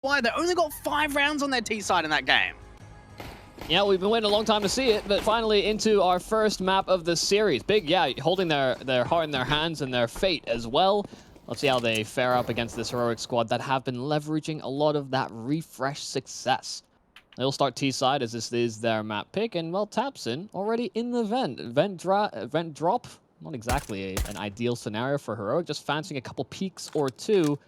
why they only got 5 rounds on their T side in that game. Yeah, we've been waiting a long time to see it, but finally into our first map of the series. Big, yeah, holding their heart in their hands and their fate as well. Let's see how they fare up against this heroic squad that have been leveraging a lot of that refresh success. They'll start T-side as this is their map pick, and well, Tapson already in the vent. Vent drop, not exactly an ideal scenario for heroic, just fancying a couple peeks or two.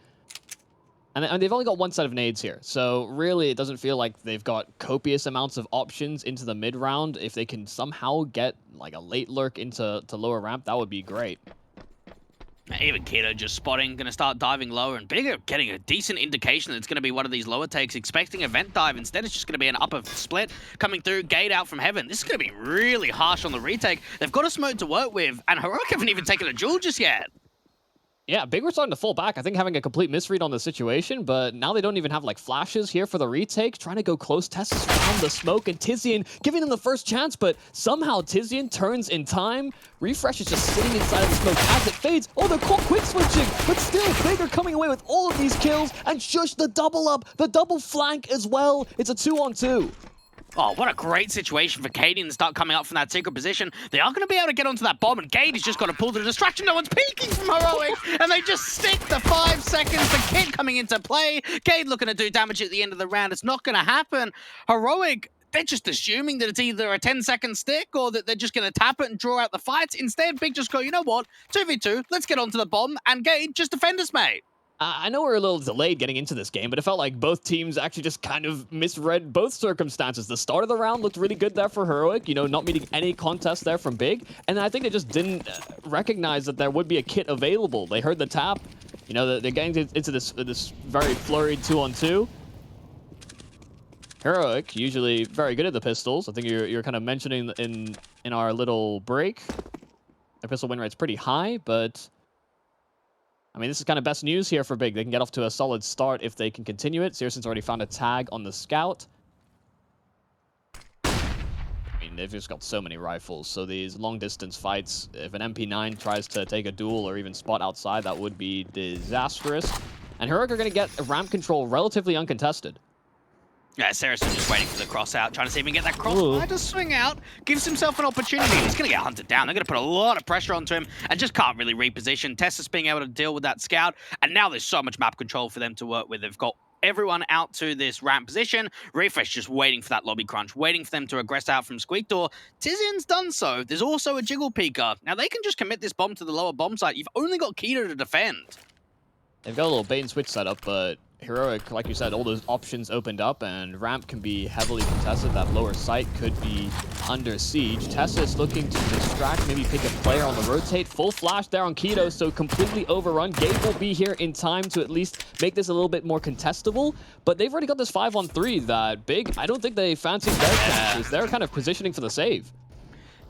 And they've only got one set of nades here, so really it doesn't feel like they've got copious amounts of options into the mid round. If they can somehow get like a late lurk into lower ramp, that would be great. Even Keto just spotting, going to start diving lower, and Bigger getting a decent indication that it's going to be one of these lower takes, expecting a vent dive. Instead, it's just going to be an upper split coming through, gate out from heaven. This is going to be really harsh on the retake. They've got a smoke to work with, and Heroic haven't even taken a jewel just yet. Yeah, Big were starting to fall back. I think having a complete misread on the situation, but now they don't even have like flashes here for the retake. Trying to go close. Tess has found the smoke, and Tizian giving them the first chance, but somehow Tizian turns in time. Refresh is just sitting inside of the smoke as it fades. Oh, they're caught quick switching, but still Big are coming away with all of these kills, and Shush the double up, the double flank as well. It's a 2-on-2. Oh, what a great situation for Katie to start coming up from that secret position. They are going to be able to get onto that bomb, and Gade has just got to pull the distraction. No one's peeking from Heroic, and they just stick the 5 seconds. The kid coming into play. Gade looking to do damage at the end of the round. It's not going to happen. Heroic, they're just assuming that it's either a 10-second stick or that they're just going to tap it and draw out the fights. Instead, Big just go, you know what? 2v2, let's get onto the bomb, and Gade, just defend us, mate. I know we're a little delayed getting into this game, but it felt like both teams actually just kind of misread both circumstances. The start of the round looked really good there for Heroic, you know, not meeting any contest there from Big. And I think they just didn't recognize that there would be a kit available. They heard the tap. You know, they're getting into this very flurried 2-on-2. Heroic, usually very good at the pistols. I think you're kind of mentioning in our little break. Their pistol win rate's pretty high, but I mean, this is kind of best news here for Big. They can get off to a solid start if they can continue it. Searson's already found a tag on the scout. I mean, they've just got so many rifles. So these long-distance fights, if an MP9 tries to take a duel or even spot outside, that would be disastrous. And Heroic are going to get ramp control relatively uncontested. Yeah, Saracen just waiting for the cross out, trying to see if he can get that cross to swing out. Gives himself an opportunity. He's going to get hunted down. They're going to put a lot of pressure onto him and just can't really reposition. Tessus being able to deal with that scout. And now there's so much map control for them to work with. They've got everyone out to this ramp position. Refresh just waiting for that lobby crunch, waiting for them to aggress out from Squeak Door. Tizian's done so. There's also a Jiggle Peeker. Now they can just commit this bomb to the lower bomb site. You've only got Keto to defend. They've got a little bait and switch setup, but Heroic, like you said, all those options opened up, and ramp can be heavily contested. That lower site could be under siege. Tessus looking to distract, maybe pick a player on the rotate. Full flash there on Keto, so completely overrun. Gabe will be here in time to at least make this a little bit more contestable, but they've already got this 5-on-3 that Big, I don't think they fancy their chances. They're kind of positioning for the save.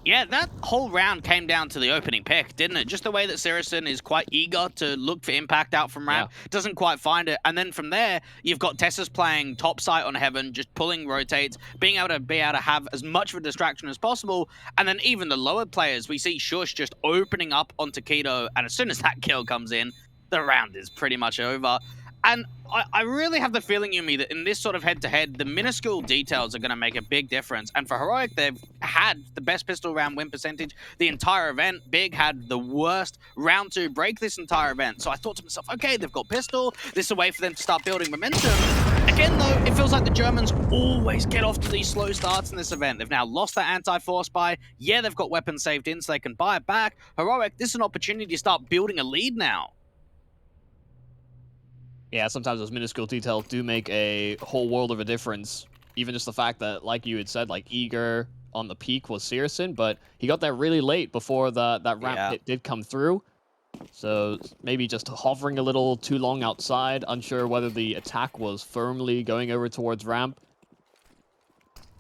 Yeah, that whole round came down to the opening pick, didn't it? Just the way that Saracen is quite eager to look for impact out from ramp, doesn't quite find it. And then from there, you've got Tessus playing top site on heaven, just pulling rotates, being able to have as much of a distraction as possible. And then even the lower players, we see Shush just opening up onto Keto. And as soon as that kill comes in, the round is pretty much over. And I really have the feeling, Yumi, that in this sort of head-to-head, the minuscule details are going to make a big difference. And for Heroic, they've had the best pistol round win percentage the entire event. Big had the worst round 2 break this entire event. So I thought to myself, okay, they've got pistol. This is a way for them to start building momentum. Again, though, it feels like the Germans always get off to these slow starts in this event. They've now lost that anti-force buy. Yeah, they've got weapons saved in so they can buy it back. Heroic, this is an opportunity to start building a lead now. Yeah, sometimes those minuscule details do make a whole world of a difference. Even just the fact that, like you had said, like eager on the peak was Searson, but he got there really late before that ramp hit did come through. So maybe just hovering a little too long outside, unsure whether the attack was firmly going over towards ramp.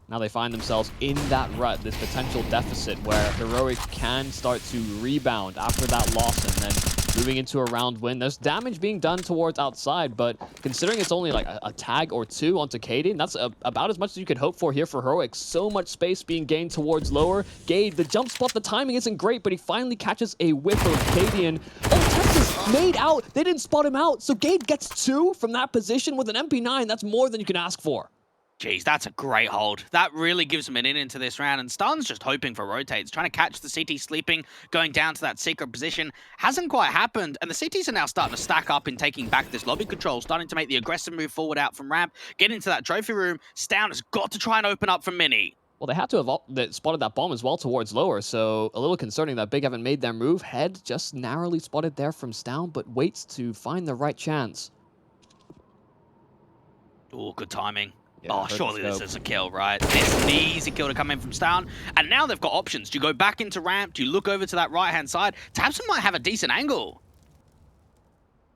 Now they find themselves in that rut, this potential deficit where Heroic can start to rebound after that loss and then moving into a round win. There's damage being done towards outside, but considering it's only like a tag or 2 onto Kaden, that's about as much as you could hope for here for Heroic. So much space being gained towards lower. Gade, the jump spot, the timing isn't great, but he finally catches a whiff of Cadian. Oh, Texas Made out. They didn't spot him out. So Gade gets 2 from that position with an MP9. That's more than you can ask for. Jeez, that's a great hold. That really gives him an in into this round, and Stun's just hoping for rotates, trying to catch the CT sleeping, going down to that secret position. Hasn't quite happened, and the CTs are now starting to stack up in taking back this lobby control, starting to make the aggressive move forward out from ramp, get into that trophy room. Stown has got to try and open up from Mini. Well, they had to have spotted that bomb as well towards lower, so a little concerning that Big haven't made their move. Head just narrowly spotted there from Stown, but waits to find the right chance. Oh, good timing. Yeah, oh, surely this is a kill, right? This is an easy kill to come in from Stown. And now they've got options. Do you go back into ramp? Do you look over to that right-hand side? Tabson might have a decent angle.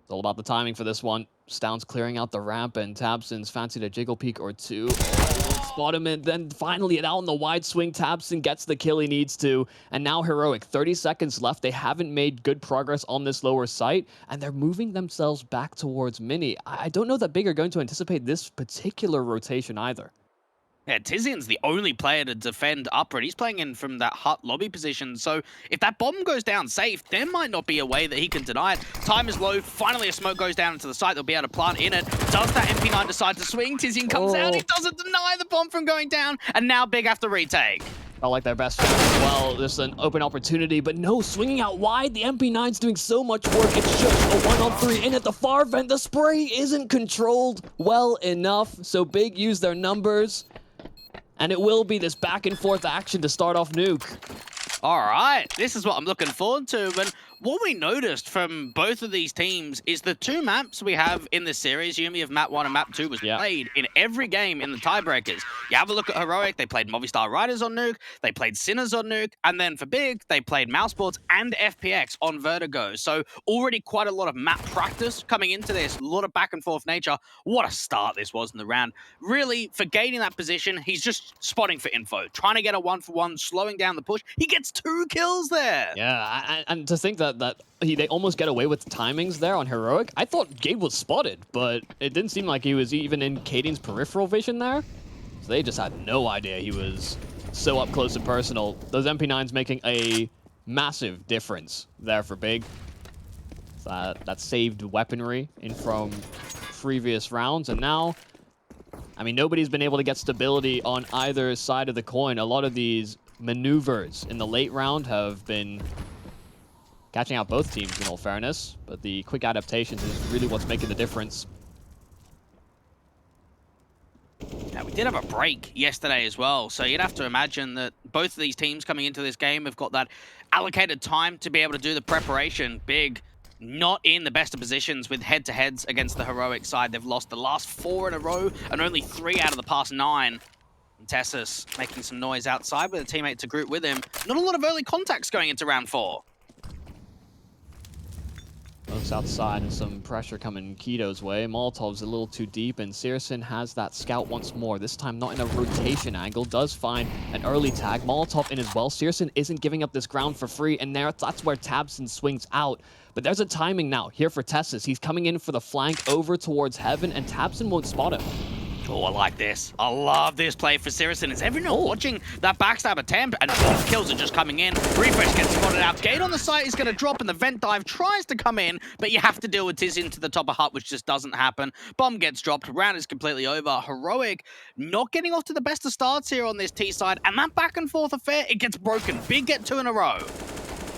It's all about the timing for this one. Stown's clearing out the ramp, and Tabson's fancied a jiggle peek or 2. Spot him, and then finally out in the wide swing, Tabson gets the kill he needs to. And now Heroic, 30 seconds left. They haven't made good progress on this lower site, and they're moving themselves back towards Mini. I don't know that Big are going to anticipate this particular rotation either. Yeah, Tizian's the only player to defend upward. He's playing in from that hut lobby position. So if that bomb goes down safe, there might not be a way that he can deny it. Time is low. Finally, a smoke goes down into the site. They'll be able to plant in it. Does that MP9 decide to swing? Tizian comes out. He doesn't deny the bomb from going down. And now Big have to retake. Felt like their best chance as well. Just an open opportunity, but no, swinging out wide. The MP9's doing so much work. It's just a 1-on-3 in at the far vent. The spray isn't controlled well enough. So Big use their numbers. And it will be this back and forth action to start off Nuke. All right, this is what I'm looking forward to. And what we noticed from both of these teams is the 2 maps we have in this series, Yumi of map 1 and map 2, was played in every game in the tiebreakers. You have a look at Heroic, they played Movistar Riders on Nuke, they played Sinners on Nuke, and then for Big, they played Mousesports and FPX on Vertigo. So already quite a lot of map practice coming into this, a lot of back and forth nature. What a start this was in the round. Really, for gaining that position, he's just spotting for info, trying to get a 1-for-1, slowing down the push. He gets 2 kills there. Yeah, and to think that they almost get away with timings there on Heroic. I thought Gabe was spotted, but it didn't seem like he was even in Cadine's peripheral vision there. So they just had no idea he was so up close and personal. Those MP9s making a massive difference there for Big. That saved weaponry in from previous rounds, and now, I mean, nobody's been able to get stability on either side of the coin. A lot of these maneuvers in the late round have been catching out both teams, in all fairness, but the quick adaptations is really what's making the difference. Yeah, we did have a break yesterday as well, so you'd have to imagine that both of these teams coming into this game have got that allocated time to be able to do the preparation. Big, not in the best of positions with head-to-heads against the Heroic side. They've lost the last 4 in a row and only 3 out of the past 9. And Tessus making some noise outside with a teammate to group with him. Not a lot of early contacts going into round 4. Looks outside and some pressure coming Keto's way. Molotov's a little too deep, and Searson has that scout once more. This time not in a rotation angle. Does find an early tag. Molotov in as well. Searson isn't giving up this ground for free, and that's where Tabson swings out. But there's a timing now here for Tessus. He's coming in for the flank over towards Heaven, and Tabson won't spot him. Oh, I like this. I love this play for Searson. Is everyone watching that backstab attempt? And both kills are just coming in. Refresh gets spotted out. Gate on the site is going to drop, and the vent dive tries to come in, but you have to deal with Tizian to the top of hut, which just doesn't happen. Bomb gets dropped. Round is completely over. Heroic not getting off to the best of starts here on this T side, and that back and forth affair, it gets broken. Big get 2 in a row.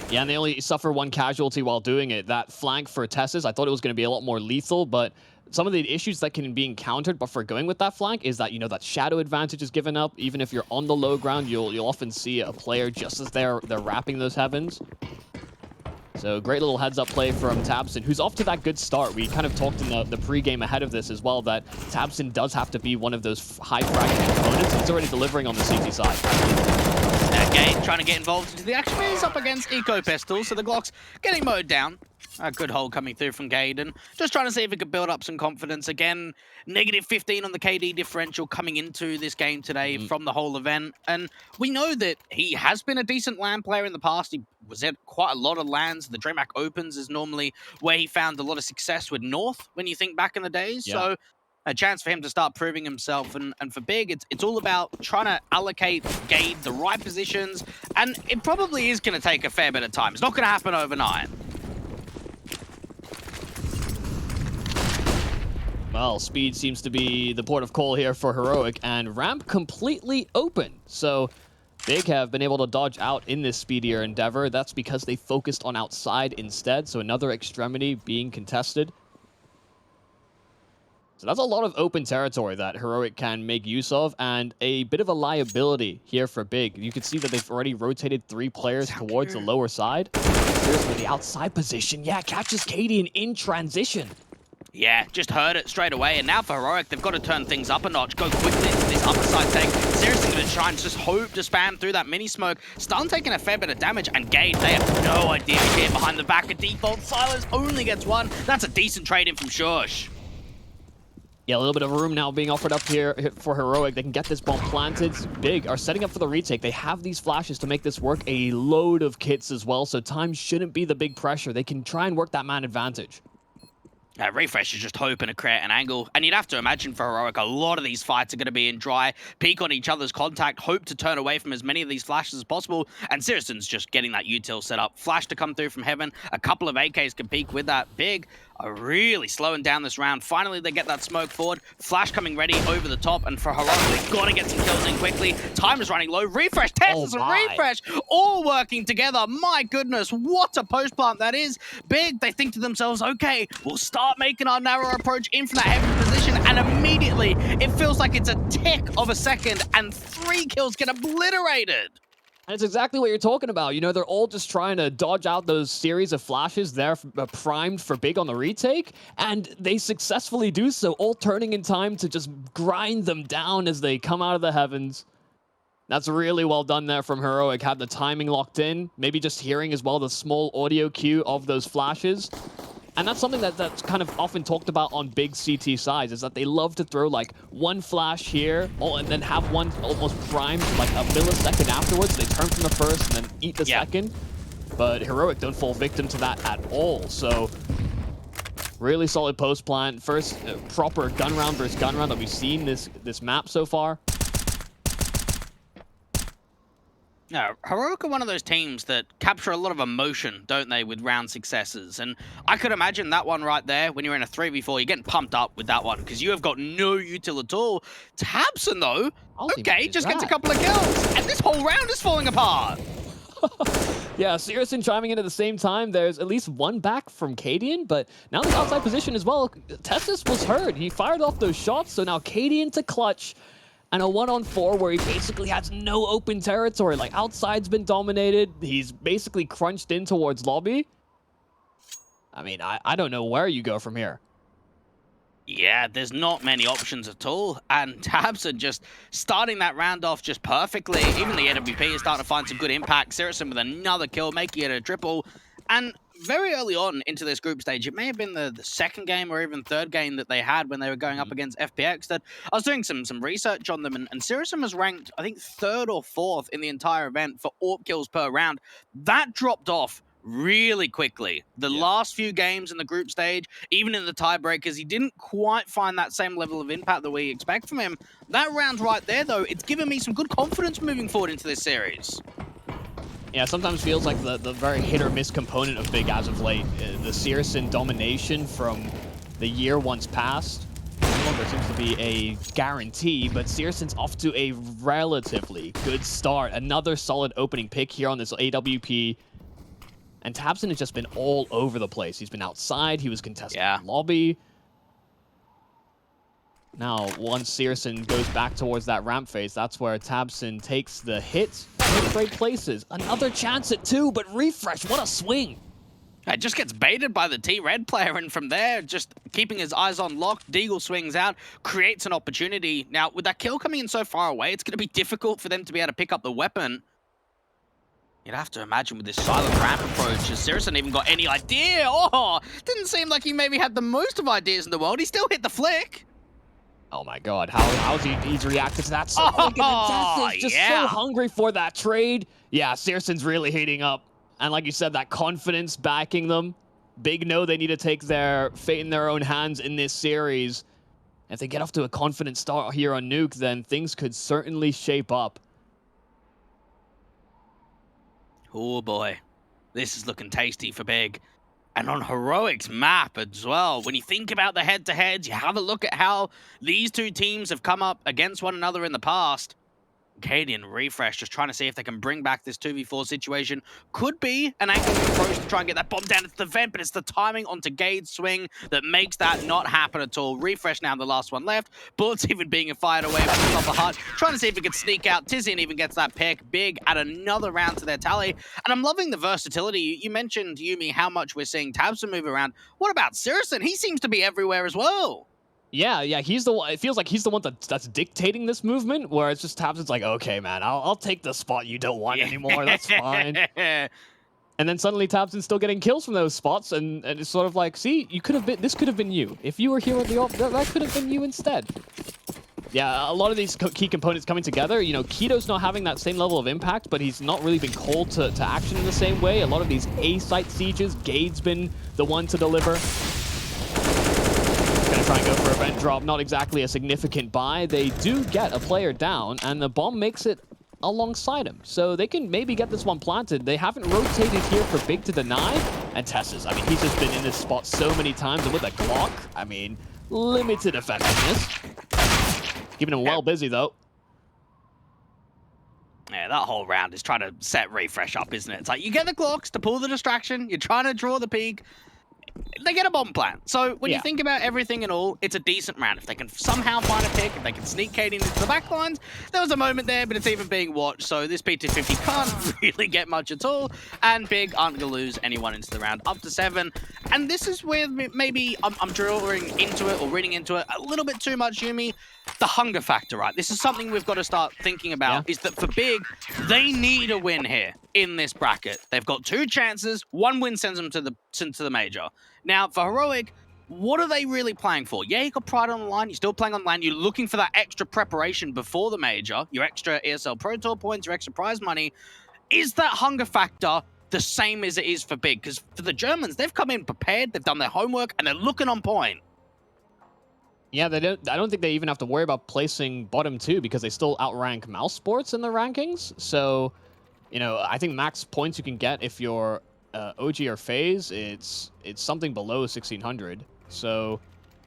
Yeah, and they only suffer 1 casualty while doing it. That flank for Tessus, I thought it was going to be a lot more lethal, but some of the issues that can be encountered but for going with that flank is that, you know, that shadow advantage is given up. Even if you're on the low ground, you'll often see a player just as they're wrapping those heavens. So great little heads-up play from Tabson, who's off to that good start. We kind of talked in the pre-game ahead of this as well that Tabson does have to be one of those high-fracking components. He's already delivering on the CT side. Gate trying to get involved into the action. He's up against Eco Pistol, so the Glock's getting mowed down. A good hold coming through from Gaden. Just trying to see if he could build up some confidence. Again, negative 15 on the KD differential coming into this game today from the whole event. And we know that he has been a decent LAN player in the past. He was at quite a lot of LANs. The DreamHack Opens is normally where he found a lot of success with North when you think back in the days. Yeah. So a chance for him to start proving himself. And for Big, it's all about trying to allocate Gade the right positions. And it probably is going to take a fair bit of time. It's not going to happen overnight. Well, speed seems to be the port of call here for Heroic, and ramp completely open. So Big have been able to dodge out in this speedier endeavor. That's because they focused on outside instead, so another extremity being contested. So that's a lot of open territory that Heroic can make use of, and a bit of a liability here for Big. You can see that they've already rotated 3 players towards the lower side. Seriously, the outside position, yeah, catches Cadian in transition. Yeah, just heard it straight away, and now for Heroic, they've got to turn things up a notch, go quickly into this upper side take. Seriously going to try and just hope to spam through that mini smoke. Stun taking a fair bit of damage, and Gade, they have no idea here behind the back of default. Silence only gets 1. That's a decent trade in from Shush. Yeah, a little bit of room now being offered up here for Heroic. They can get this bomb planted. Big are setting up for the retake. They have these flashes to make this work. A load of kits as well, so time shouldn't be the big pressure. They can try and work that man advantage. Refresh is just hoping to create an angle, and you'd have to imagine for Heroic, a lot of these fights are going to be in dry, peek on each other's contact, hope to turn away from as many of these flashes as possible, and Siriuson's just getting that util set up. Flash to come through from heaven, a couple of AKs can peek with that. Big are really slowing down this round. Finally, they get that smoke forward, Flash coming ready over the top, and for Heroic, they've got to get some kills in quickly. Time is running low. Refresh, Teslas, and Refresh all working together. My goodness, what a post plant that is. Big, they think to themselves, okay, we'll start making our narrow approach in from that heavy position, and immediately it feels like it's a tick of a second, and 3 kills get obliterated. And it's exactly what you're talking about. You know, they're all just trying to dodge out those series of flashes there, primed for Big on the retake, and they successfully do so, all turning in time to just grind them down as they come out of the heavens. That's really well done there from Heroic. Had the timing locked in, maybe just hearing as well the small audio cue of those flashes. And that's something that's kind of often talked about on big CT sides, is that they love to throw like one flash here, and then have one almost primed like a millisecond afterwards. They turn from the first and then eat the second. But Heroic don't fall victim to that at all. So really solid post plant. First proper gun round versus gun round that we've seen this map so far. Yeah, Heroic are one of those teams that capture a lot of emotion, don't they, with round successes? And I could imagine that one right there, when you're in a 3v4, you're getting pumped up with that one, because you have got no util at all. Tabson, though, okay, just gets a couple of kills, and this whole round is falling apart. Yeah, Sirison chiming in at the same time. There's at least 1 back from Cadian, but now the outside position as well. Tessus was heard. He fired off those shots, so now Cadian to clutch. And a 1-on-4 where he basically has no open territory. Like, outside's been dominated. He's basically crunched in towards lobby. I mean, I don't know where you go from here. Yeah, there's not many options at all. And Tabson just starting that round off just perfectly. Even the AWP is starting to find some good impact. Sirison with another kill, making it a triple. And very early on into this group stage, it may have been the second game or even third game that they had when they were going up against FPX, that I was doing some research on them, and Sirison was ranked, I think, 3rd or 4th in the entire event for AWP kills per round. That dropped off really quickly. The last few games in the group stage, even in the tiebreakers, he didn't quite find that same level of impact that we expect from him. That round right there, though, it's given me some good confidence moving forward into this series. Yeah, sometimes feels like the very hit-or-miss component of Big as of late. The Sirison domination from the year once past no longer seems to be a guarantee, but Sirison's off to a relatively good start. Another solid opening pick here on this AWP. And Tabson has just been all over the place. He's been outside, he was contesting the lobby. Now, once Sirison goes back towards that ramp phase, that's where Tabson takes the hit. Trade places. Another chance at 2, but Refresh, what a swing. It just gets baited by the T-Red player, and from there, just keeping his eyes on lock, Deagle swings out, creates an opportunity. Now, with that kill coming in so far away, it's going to be difficult for them to be able to pick up the weapon. You'd have to imagine with this silent ramp approach, has Sirison even got any idea? Oh, didn't seem like he maybe had the most of ideas in the world. He still hit the flick. Oh my god, how's he's reacted to that so quick, and is just so hungry for that trade. Yeah, Sirison's really heating up. And like you said, that confidence backing them. Big know they need to take their fate in their own hands in this series. If they get off to a confident start here on Nuke, then things could certainly shape up. Oh boy, this is looking tasty for Big. And on Heroic's map as well, when you think about the head-to-heads, you have a look at how these two teams have come up against one another in the past. Katie and Refresh just trying to see if they can bring back this 2v4 situation. Could be an angle approach to try and get that bomb down into the vent, but it's the timing onto Gade's swing that makes that not happen at all. Refresh now the last one left. Bullets even being fired away from the top of Hut, trying to see if he could sneak out. Tizian even gets that pick. Big add another round to their tally. And I'm loving the versatility. You mentioned, Yuumi, how much we're seeing Tabson move around. What about Sirison? He seems to be everywhere as well. Yeah, he's the one. It feels like he's the one that's dictating this movement, where it's just Tabson's like, okay, man, I'll take the spot you don't want anymore. That's fine. And then suddenly Tabson's still getting kills from those spots, and it's sort of like, see, you could have been. This could have been you if you were here at the off. That could have been you instead. Yeah, a lot of these key components coming together. You know, Keto's not having that same level of impact, but he's not really been called to action in the same way. A lot of these A-site sieges, Gade's been the one to deliver. Try and go for a vent drop, not exactly a significant buy. They do get a player down, and the bomb makes it alongside him. So they can maybe get this one planted. They haven't rotated here for Big to deny. And Tess's, I mean, he's just been in this spot so many times, and with a Glock, I mean, limited effectiveness. Keeping him well busy, though. Yeah, that whole round is trying to set Refresh up, isn't it? It's like, you get the Glocks to pull the distraction, you're trying to draw the peak, they get a bomb plant. So when you think about everything and all, it's a decent round. If they can somehow find a pick, if they can sneak Katie into the back lines, there was a moment there, but it's even being watched. So this P250 can't really get much at all. And Big aren't going to lose anyone into the round, up to 7. And this is where maybe I'm drawing into it or reading into it a little bit too much, Yuumi. The hunger factor, right? This is something we've got to start thinking about, is that for Big, they need a win here in this bracket. They've got 2 chances. 1 win sends them to the major. Now, for Heroic, what are they really playing for? Yeah, you got Pride on the line. You're still playing on the line. You're looking for that extra preparation before the major, your extra ESL Pro Tour points, your extra prize money. Is that hunger factor the same as it is for Big? Because for the Germans, they've come in prepared, they've done their homework, and they're looking on point. Yeah, I don't think they even have to worry about placing bottom 2 because they still outrank Mouse Sports in the rankings. So, you know, I think max points you can get if you're OG or FaZe, it's something below 1600. So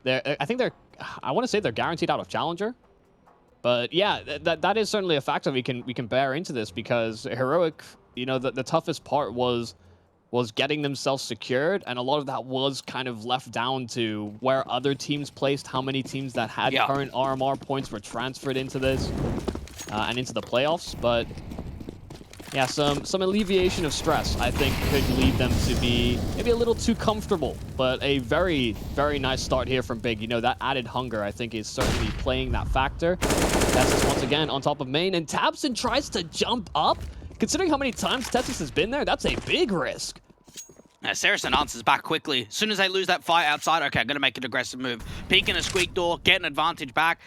I want to say they're guaranteed out of Challenger. But yeah, that is certainly a factor we can bear into this, because Heroic, you know, the toughest part was getting themselves secured, and a lot of that was kind of left down to where other teams placed, how many teams that had current RMR points were transferred into this and into the playoffs. But yeah, some alleviation of stress, I think, could lead them to be maybe a little too comfortable. But a very, very nice start here from Big. You know, that added hunger, I think, is certainly playing that factor. Tessus once again on top of main, and Tabson tries to jump up. Considering how many times Tessus has been there, that's a big risk. Saracen answers back quickly. As soon as they lose that fight outside, okay, I'm going to make an aggressive move. Peek in a squeak door, get an advantage back.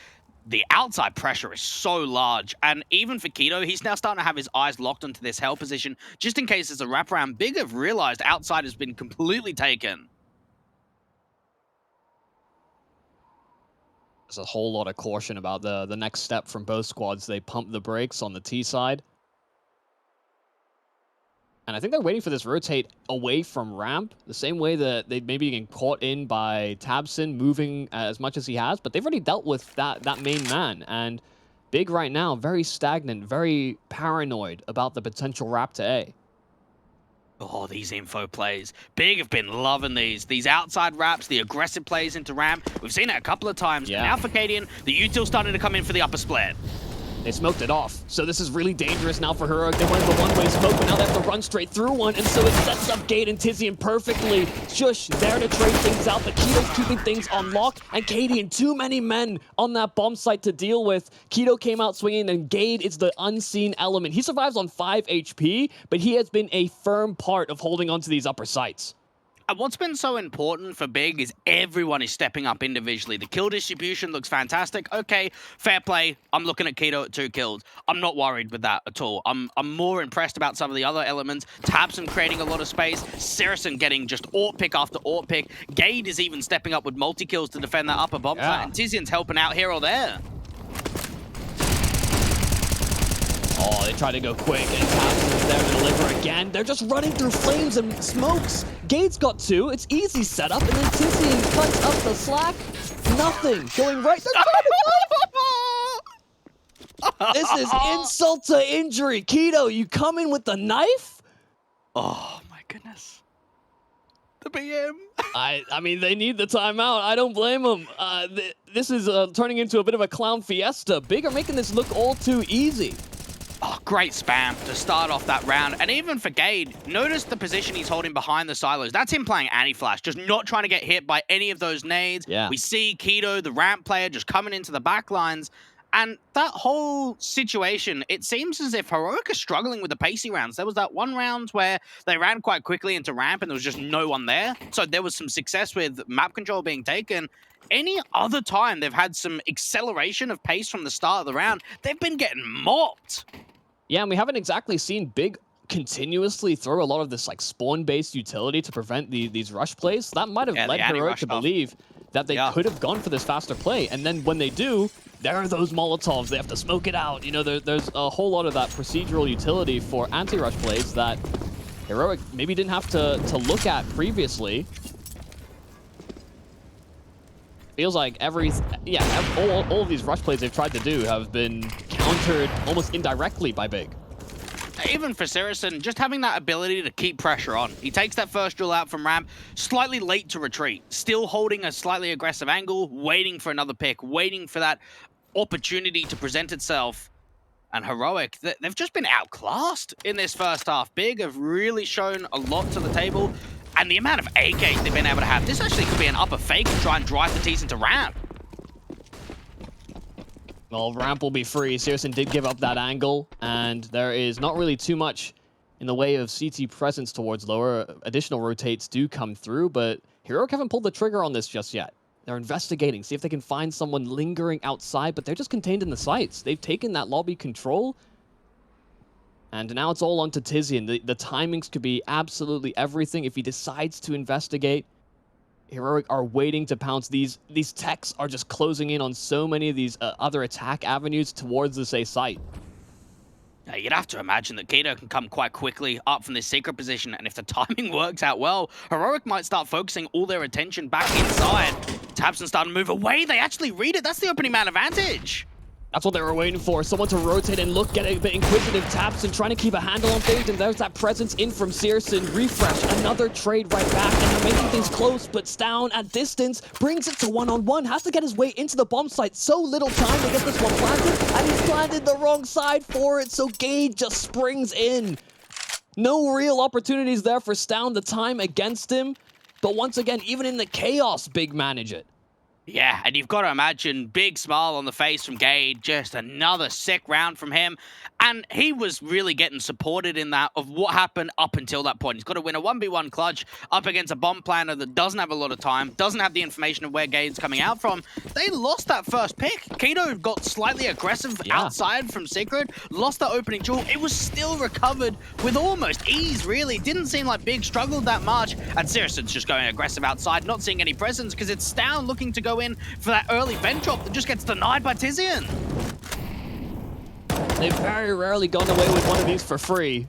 The outside pressure is so large, and even for Keto, he's now starting to have his eyes locked onto this hell position, just in case there's a wraparound. Big have realized outside has been completely taken. There's a whole lot of caution about the next step from both squads. They pump the brakes on the T side. And I think they're waiting for this rotate away from ramp, the same way that they maybe getting caught in by Tabson moving as much as he has, but they've already dealt with that main man. And Big right now, very stagnant, very paranoid about the potential wrap to A. Oh, these info plays. Big have been loving these outside wraps, the aggressive plays into ramp. We've seen it a couple of times. Yeah. Now for Cadian, the util starting to come in for the upper split. They smoked it off. So this is really dangerous now for Heroic. They went the one-way smoke, but now they have to run straight through one. And so it sets up Gade and Tizian perfectly. Shush there to trade things out, but Keto's keeping things on lock. And Cadian, too many men on that bomb site to deal with. Keto came out swinging, and Gade is the unseen element. He survives on 5 HP, but he has been a firm part of holding onto these upper sites. And what's been so important for Big is everyone is stepping up individually. The kill distribution looks fantastic. Okay, fair play. I'm looking at Keto at 2 kills. I'm not worried with that at all. I'm more impressed about some of the other elements. Tabson creating a lot of space. Saracen getting just AWP pick after AWP pick. Gade is even stepping up with multi-kills to defend that upper bomb site. And Tizian's helping out here or there. Oh, they try to go quick, and Captain is there to deliver again. They're just running through flames and smokes. Gade's got 2. It's easy setup, and then Tizian cuts up the slack. Nothing. Going right. This is insult to injury. Keto, you come in with the knife? Oh, my goodness. The BM. I mean, they need the timeout. I don't blame them. This is turning into a bit of a clown fiesta. Big are making this look all too easy. Oh, great spam to start off that round. And even for Gade, notice the position he's holding behind the silos. That's him playing anti-flash, just not trying to get hit by any of those nades. Yeah. We see Keto, the ramp player, just coming into the back lines. And that whole situation, it seems as if Heroic are struggling with the pacey rounds. There was that one round where they ran quite quickly into ramp and there was just no one there. So there was some success with map control being taken. Any other time they've had some acceleration of pace from the start of the round, they've been getting mopped. Yeah, and we haven't exactly seen Big continuously throw a lot of this like spawn-based utility to prevent these rush plays. That might have led Heroic to believe that they could have gone for this faster play. And then when they do, there are those Molotovs. They have to smoke it out. You know, there's a whole lot of that procedural utility for anti-rush plays that Heroic maybe didn't have to look at previously. Feels like all of these rush plays they've tried to do have been countered almost indirectly by Big. Even for Saracen, just having that ability to keep pressure on. He takes that first drill out from ramp, slightly late to retreat, still holding a slightly aggressive angle, waiting for another pick, waiting for that opportunity to present itself. And Heroic, they've just been outclassed in this first half. Big have really shown a lot to the table. And the amount of AKs they've been able to have, this actually could be an upper fake and try and drive the T's into ramp. Well, ramp will be free. Saracen did give up that angle, and there is not really too much in the way of CT presence towards lower. Additional rotates do come through, but Heroic haven't pulled the trigger on this just yet. They're investigating, see if they can find someone lingering outside, but they're just contained in the sites. They've taken that lobby control. And now it's all onto Tizian. The timings could be absolutely everything. If he decides to investigate, Heroic are waiting to pounce. These techs are just closing in on so many of these other attack avenues towards this A site. Now, you'd have to imagine that Keto can come quite quickly up from this secret position, and if the timing works out well, Heroic might start focusing all their attention back inside. Tabson starting to move away. They actually read it. That's the opening man advantage. That's what they were waiting for. Someone to rotate and look, get a bit inquisitive. Tabson trying to keep a handle on things, and there's that presence in from Saracen. Refresh, another trade right back, and they're making things close, but Stown at distance brings it to one-on-one. Has to get his way into the bomb site. So little time to get this one planted, and he's planted the wrong side for it, so Gade just springs in. No real opportunities there for Stown. The time against him, but once again, even in the chaos, Big manage it. Yeah, and you've got to imagine big smile on the face from Gade, just another sick round from him. And he was really getting supported in that of what happened up until that point. He's got to win a 1v1 clutch up against a bomb planner that doesn't have a lot of time, doesn't have the information of where Gade's coming out from. They lost that first pick. Keto got slightly aggressive outside from Secret, lost that opening jewel. It was still recovered with almost ease, really. Didn't seem like Big struggled that much. And Saracen's just going aggressive outside, not seeing any presence because it's Stown looking to go in for that early vent drop that just gets denied by Tizian. They've very rarely gone away with one of these for free.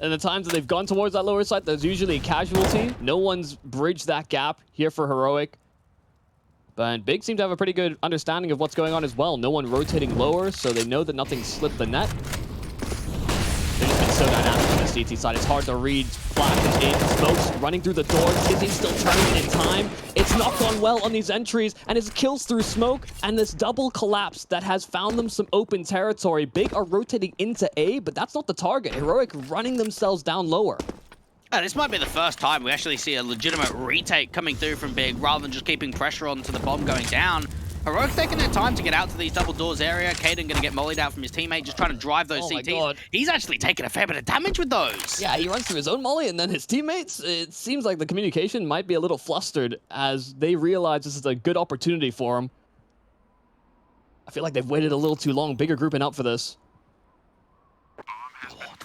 And the times that they've gone towards that lower side, there's usually a casualty. No one's bridged that gap here for Heroic. But Big seem to have a pretty good understanding of what's going on as well. No one rotating lower, so they know that nothing slipped the net. They've just been so dynamic on the CT side. It's hard to read. Flashes in, smokes running through the door. Tizian still turning in time. It's not gone well on these entries, and his kills through smoke, and this double collapse that has found them some open territory. Big are rotating into A, but that's not the target. Heroic running themselves down lower. This might be the first time we actually see a legitimate retake coming through from Big, rather than just keeping pressure on to the bomb going down. Heroic taking their time to get out to these double doors area. Caden going to get mollied out from his teammate, just trying to drive those CTs. He's actually taking a fair bit of damage with those. Yeah, he runs through his own molly, and then his teammates, it seems like the communication might be a little flustered as they realize this is a good opportunity for him. I feel like they've waited a little too long. Bigger grouping up for this.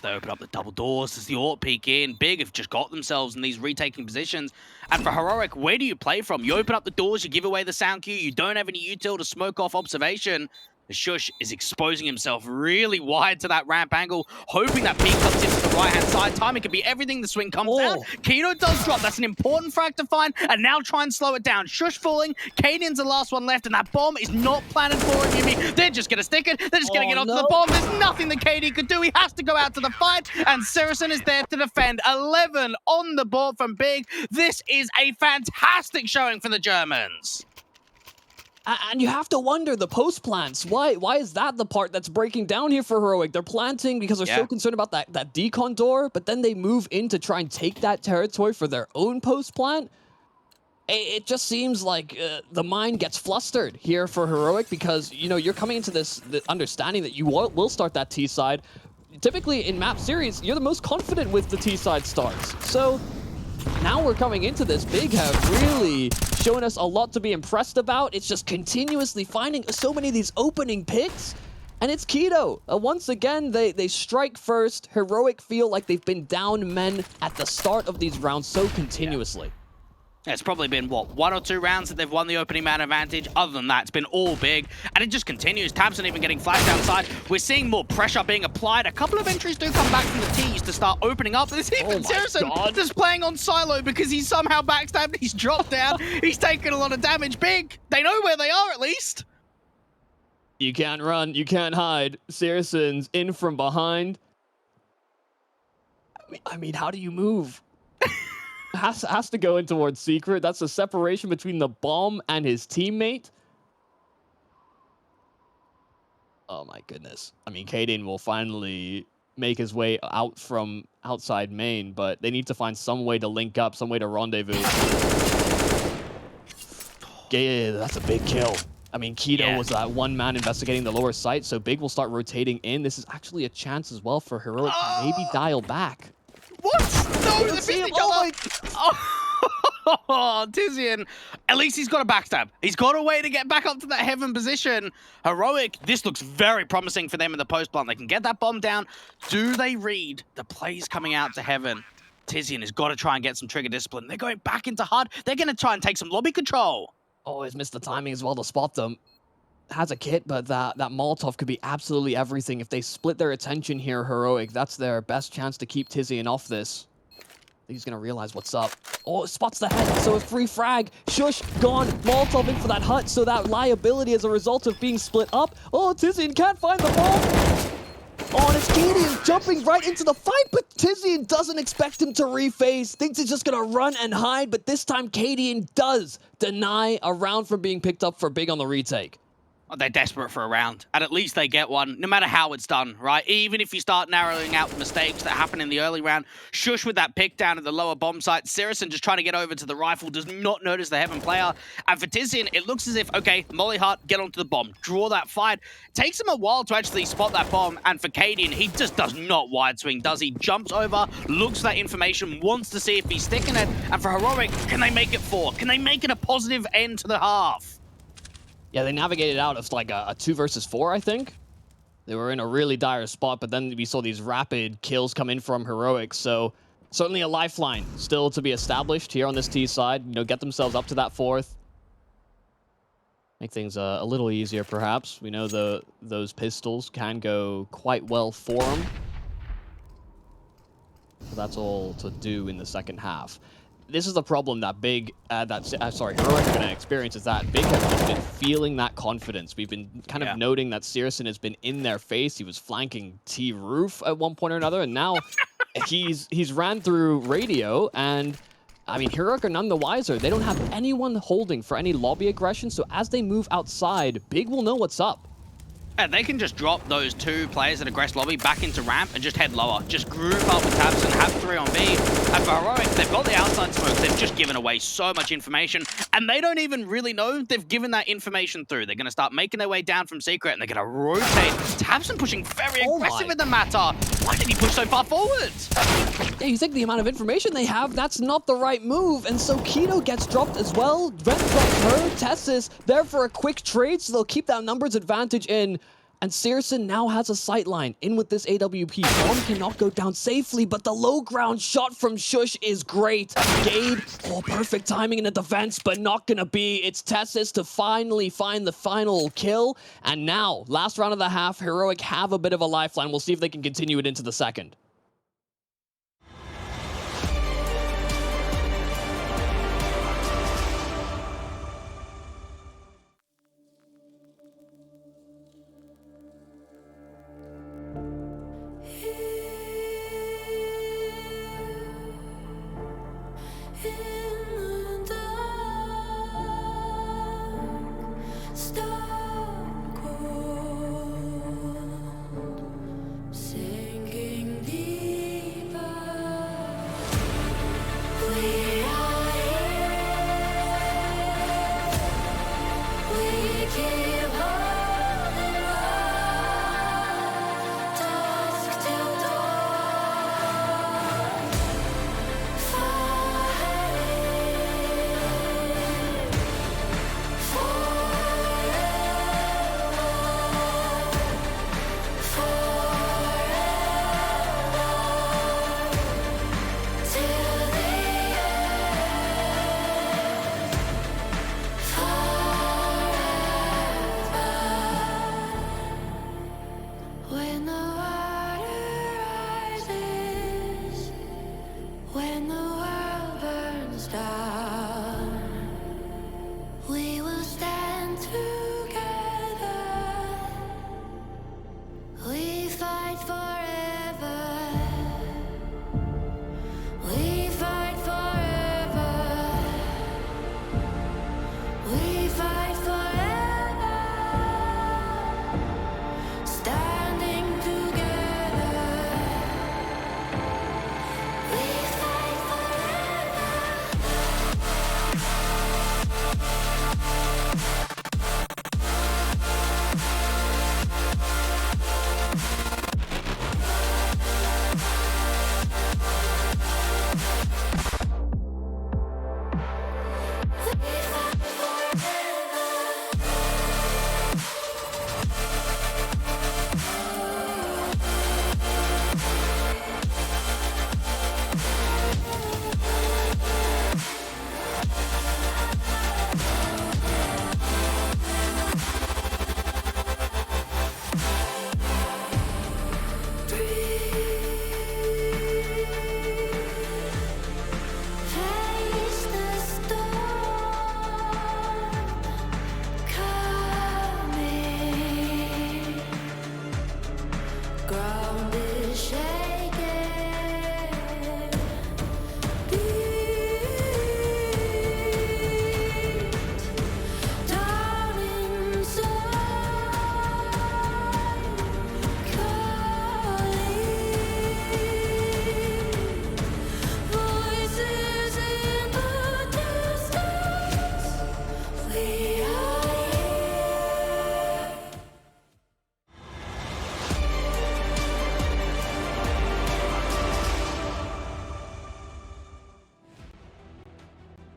They open up the double doors as the AWP peek in. Big have just got themselves in these retaking positions. And for Heroic, where do you play from? You open up the doors, you give away the sound cue, you don't have any util to smoke off observation. Sjuush is exposing himself really wide to that ramp angle, hoping that peek comes into the right-hand side. Timing could be everything. The swing comes out. Keto does drop. That's an important frag to find, and now try and slow it down. Sjuush falling. Cadian's the last one left, and that bomb is not planted for him, Yumi. They're just going to stick it. They're just going to get onto the bomb. There's nothing that KD could do. He has to go out to the fight, and Saracen is there to defend. 11 on the board from Big. This is a fantastic showing for the Germans. And you have to wonder, the post plants, why is that the part that's breaking down here for Heroic? They're planting because they're so concerned about that decon door, but then they move in to try and take that territory for their own post plant. It just seems like the mind gets flustered here for Heroic because, you know, you're coming into this understanding that you will start that T side. Typically in map series, you're the most confident with the T side starts. So now we're coming into this. Big have really shown us a lot to be impressed about. It's just continuously finding so many of these opening picks. And it's Keto. Once again, they strike first. Heroic feel like they've been down men at the start of these rounds so continuously. It's probably been, what, 1 or 2 rounds that they've won the opening man advantage. Other than that, it's been all Big, and it just continues. tabseN even getting flagged outside. We're seeing more pressure being applied. A couple of entries do come back from the T's to start opening up. There's even Saracen just playing on silo because he's somehow backstabbed. He's dropped down. He's taken a lot of damage. Big, they know where they are at least. You can't run. You can't hide. Saracen's in from behind. I mean, how do you move? Has to go in towards Secret. That's a separation between the bomb and his teammate. Oh my goodness. I mean, Cadian will finally make his way out from outside main, but they need to find some way to link up, some way to rendezvous. Yeah, that's a big kill. I mean, Keto was that one man investigating the lower site, so Big will start rotating in. This is actually a chance as well for Heroic to maybe dial back. What? No, the missed each other. Oh, Tizian. At least he's got a backstab. He's got a way to get back up to that heaven position. Heroic, this looks very promising for them in the post plant. They can get that bomb down. Do they read the plays coming out to heaven? Tizian has got to try and get some trigger discipline. They're going back into HUD. They're going to try and take some lobby control. Oh, he's missed the timing as well to spot them. Has a kit, but that Molotov could be absolutely everything. If they split their attention here, Heroic, that's their best chance to keep Tizian off this. I think he's going to realize what's up. Oh, it spots the head, so a free frag. Sjuush gone. Molotov in for that hut, so that liability as a result of being split up. Oh, Tizian can't find the bomb. Oh, and it's Cadian jumping right into the fight, but Tizian doesn't expect him to rephase. Thinks he's just going to run and hide, but this time Cadian does deny a round from being picked up for Big on the retake. They're desperate for a round, and at least they get one, no matter how it's done, right? Even if you start narrowing out the mistakes that happen in the early round, Sjuush with that pick down at the lower bomb site, Saracen just trying to get over to the rifle, does not notice the heaven player, and for Tizian, it looks as if, okay, Molly Hart, get onto the bomb, draw that fight. Takes him a while to actually spot that bomb, and for Cadian, he just does not wide swing, does he? Jumps over, looks for that information, wants to see if he's sticking it, and for Heroic, can they make it 4? Can they make it a positive end to the half? Yeah, they navigated out of like a 2 versus 4, I think. They were in a really dire spot, but then we saw these rapid kills come in from Heroic, so certainly a lifeline still to be established here on this T side. You know, get themselves up to that 4th. Make things a little easier, perhaps. We know those pistols can go quite well for them. So that's all to do in the second half. This is the problem that Big, Heroic are going to experience, is that Big have just been feeling that confidence. We've been kind of noting that Saracen has been in their face. He was flanking T-Roof at one point or another, and now he's ran through radio, and I mean, Heroic are none the wiser. They don't have anyone holding for any lobby aggression, so as they move outside, Big will know what's up. And they can just drop those 2 players at Aggress Lobby back into ramp and just head lower. Just group up with tabseN, have 3 on B. And for Heroic, they've got the outside smoke. They've just given away so much information. And they don't even really know they've given that information through. They're going to start making their way down from Secret, and they're going to rotate. tabseN pushing very aggressive in the matter. Why did he push so far forward? Yeah, you think the amount of information they have, that's not the right move. And so Keto gets dropped as well. Vent drops her. Tessis there for a quick trade, so they'll keep that numbers advantage in. And Saracen now has a sightline in with this AWP. Bomb cannot go down safely, but the low ground shot from Shush is great. Gade, oh, perfect timing in the defense, but not gonna be. It's Tessis to finally find the final kill. And now, last round of the half, Heroic have a bit of a lifeline. We'll see if they can continue it into the second.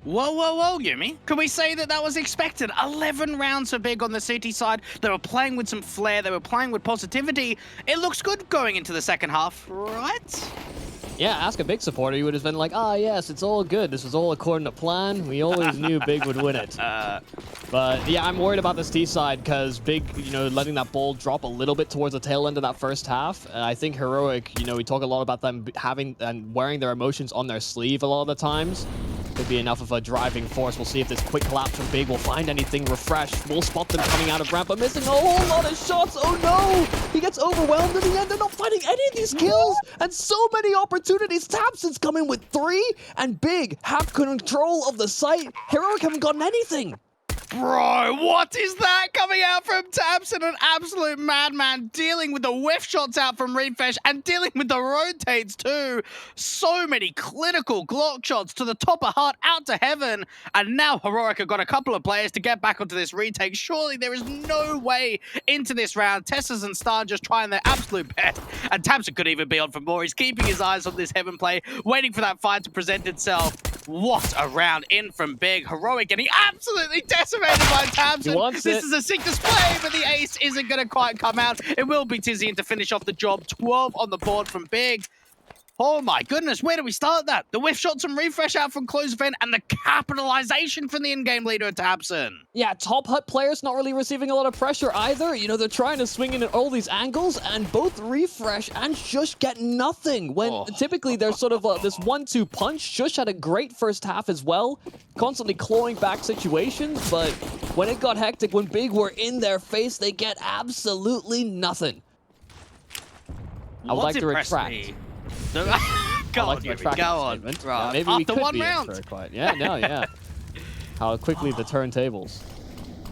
Whoa, whoa, whoa, Yumi. Can we say that that was expected? 11 rounds for Big on the City side. They were playing with some flair. They were playing with positivity. It looks good going into the second half, right? Yeah, ask a Big supporter. You would have been like, ah, yes, it's all good. This was all according to plan. We always knew Big would win it. But yeah, I'm worried about this T side because Big, letting that ball drop a little bit towards the tail end of that first half. I think Heroic, we talk a lot about them having and wearing their emotions on their sleeve a lot of the times. Could be enough of a driving force. We'll see if this quick collapse from Big will find anything refreshed. We'll spot them coming out of ramp, but missing a whole lot of shots. Oh no! He gets overwhelmed in the end. They're not finding any of these kills. And so many opportunities. Tapson's coming with 3, and Big have control of the site. Heroic haven't gotten anything. Bro, what is that coming out from Tapson? An absolute madman, dealing with the whiff shots out from Refresh and dealing with the rotates too. So many clinical Glock shots to the top of heart, out to heaven. And now Heroic have got a couple of players to get back onto this retake. Surely there is no way into this round. Tessas and Star just trying their absolute best. And Tapson could even be on for more. He's keeping his eyes on this heaven play, waiting for that fight to present itself. What a round in from Big. Heroic getting absolutely decimated by Tabson. This is a sick display, but the ace isn't going to quite come out. It will be Tizian to finish off the job. 12 on the board from Big. Oh my goodness, where do we start that? The whiff shots and refresh out from close event and the capitalization from the in-game leader at Tabson. Yeah, top hut players not really receiving a lot of pressure either. You know, they're trying to swing in at all these angles and both refresh and Shush get nothing. When typically there's sort of this 1-2 punch. Shush had a great first half as well, constantly clawing back situations, but when it got hectic, when Big were in their face, they get absolutely nothing. I would like to retract. Go on. Right. Yeah, maybe after we could one be round. In for a quiet. Yeah. How quickly the turntables.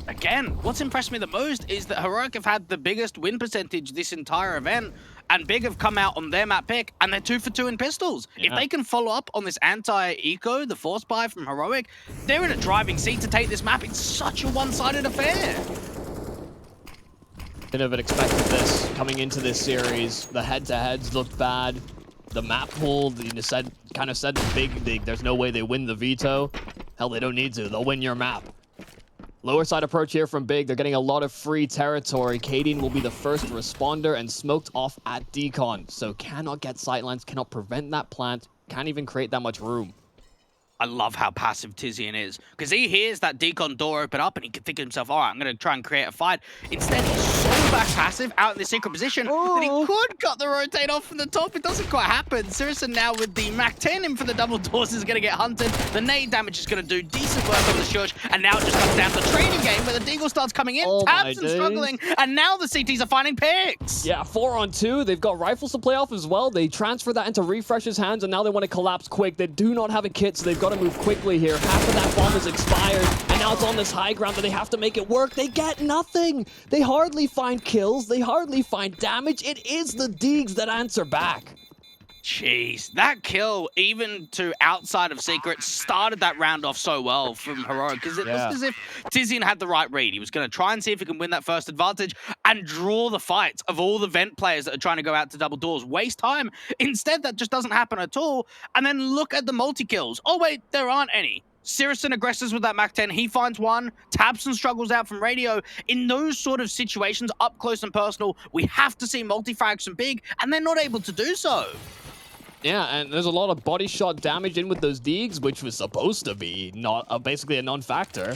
Again, what's impressed me the most is that Heroic have had the biggest win percentage this entire event, and Big have come out on their map pick, and they're 2 for 2 in pistols. Yeah. If they can follow up on this anti-eco, the force buy from Heroic, they're in a driving seat to take this map. It's such a one-sided affair. Didn't have expected this coming into this series. The head-to-heads looked bad. The map pool, kind of said Big, there's no way they win the veto. Hell, they don't need to. They'll win your map. Lower side approach here from Big. They're getting a lot of free territory. Kadeen will be the first responder and smoked off at Decon. So cannot get sightlines, cannot prevent that plant, can't even create that much room. I love how passive Tizian is, because he hears that Decon door open up and he can think to himself, all right, I'm going to try and create a fight. Instead, he's so back passive out in the secret position that he could cut the rotate off from the top. It doesn't quite happen. Sirison now with the Mac 10 in for the double doors is going to get hunted. The nade damage is going to do decent work on the Shush, and now it just comes down to the trading game where the Deagle starts coming in, Tabson struggling, and now the CTs are finding picks. Yeah, 4-on-2. They've got rifles to play off as well. They transfer that into Refresh's hands, and now they want to collapse quick. They do not have a kit, so they've got to move quickly here. Half of that bomb is expired, and now it's on this high ground that they have to make it work. They get nothing. They hardly find kills. They hardly find damage. It is the Deegs that answer back. Jeez, that kill, even to outside of Secret, started that round off so well from Heroic, because it looked as if Tizian had the right read. He was going to try and see if he can win that first advantage and draw the fights of all the vent players that are trying to go out to double doors. Waste time. Instead, that just doesn't happen at all. And then look at the multi-kills. Oh, wait, there aren't any. Sirison aggresses with that Mac 10. He finds one. Tabson struggles out from radio. In those sort of situations, up close and personal, we have to see multi-frags from Big, and they're not able to do so. Yeah, and there's a lot of body shot damage in with those Deegs, which was supposed to be not basically a non-factor.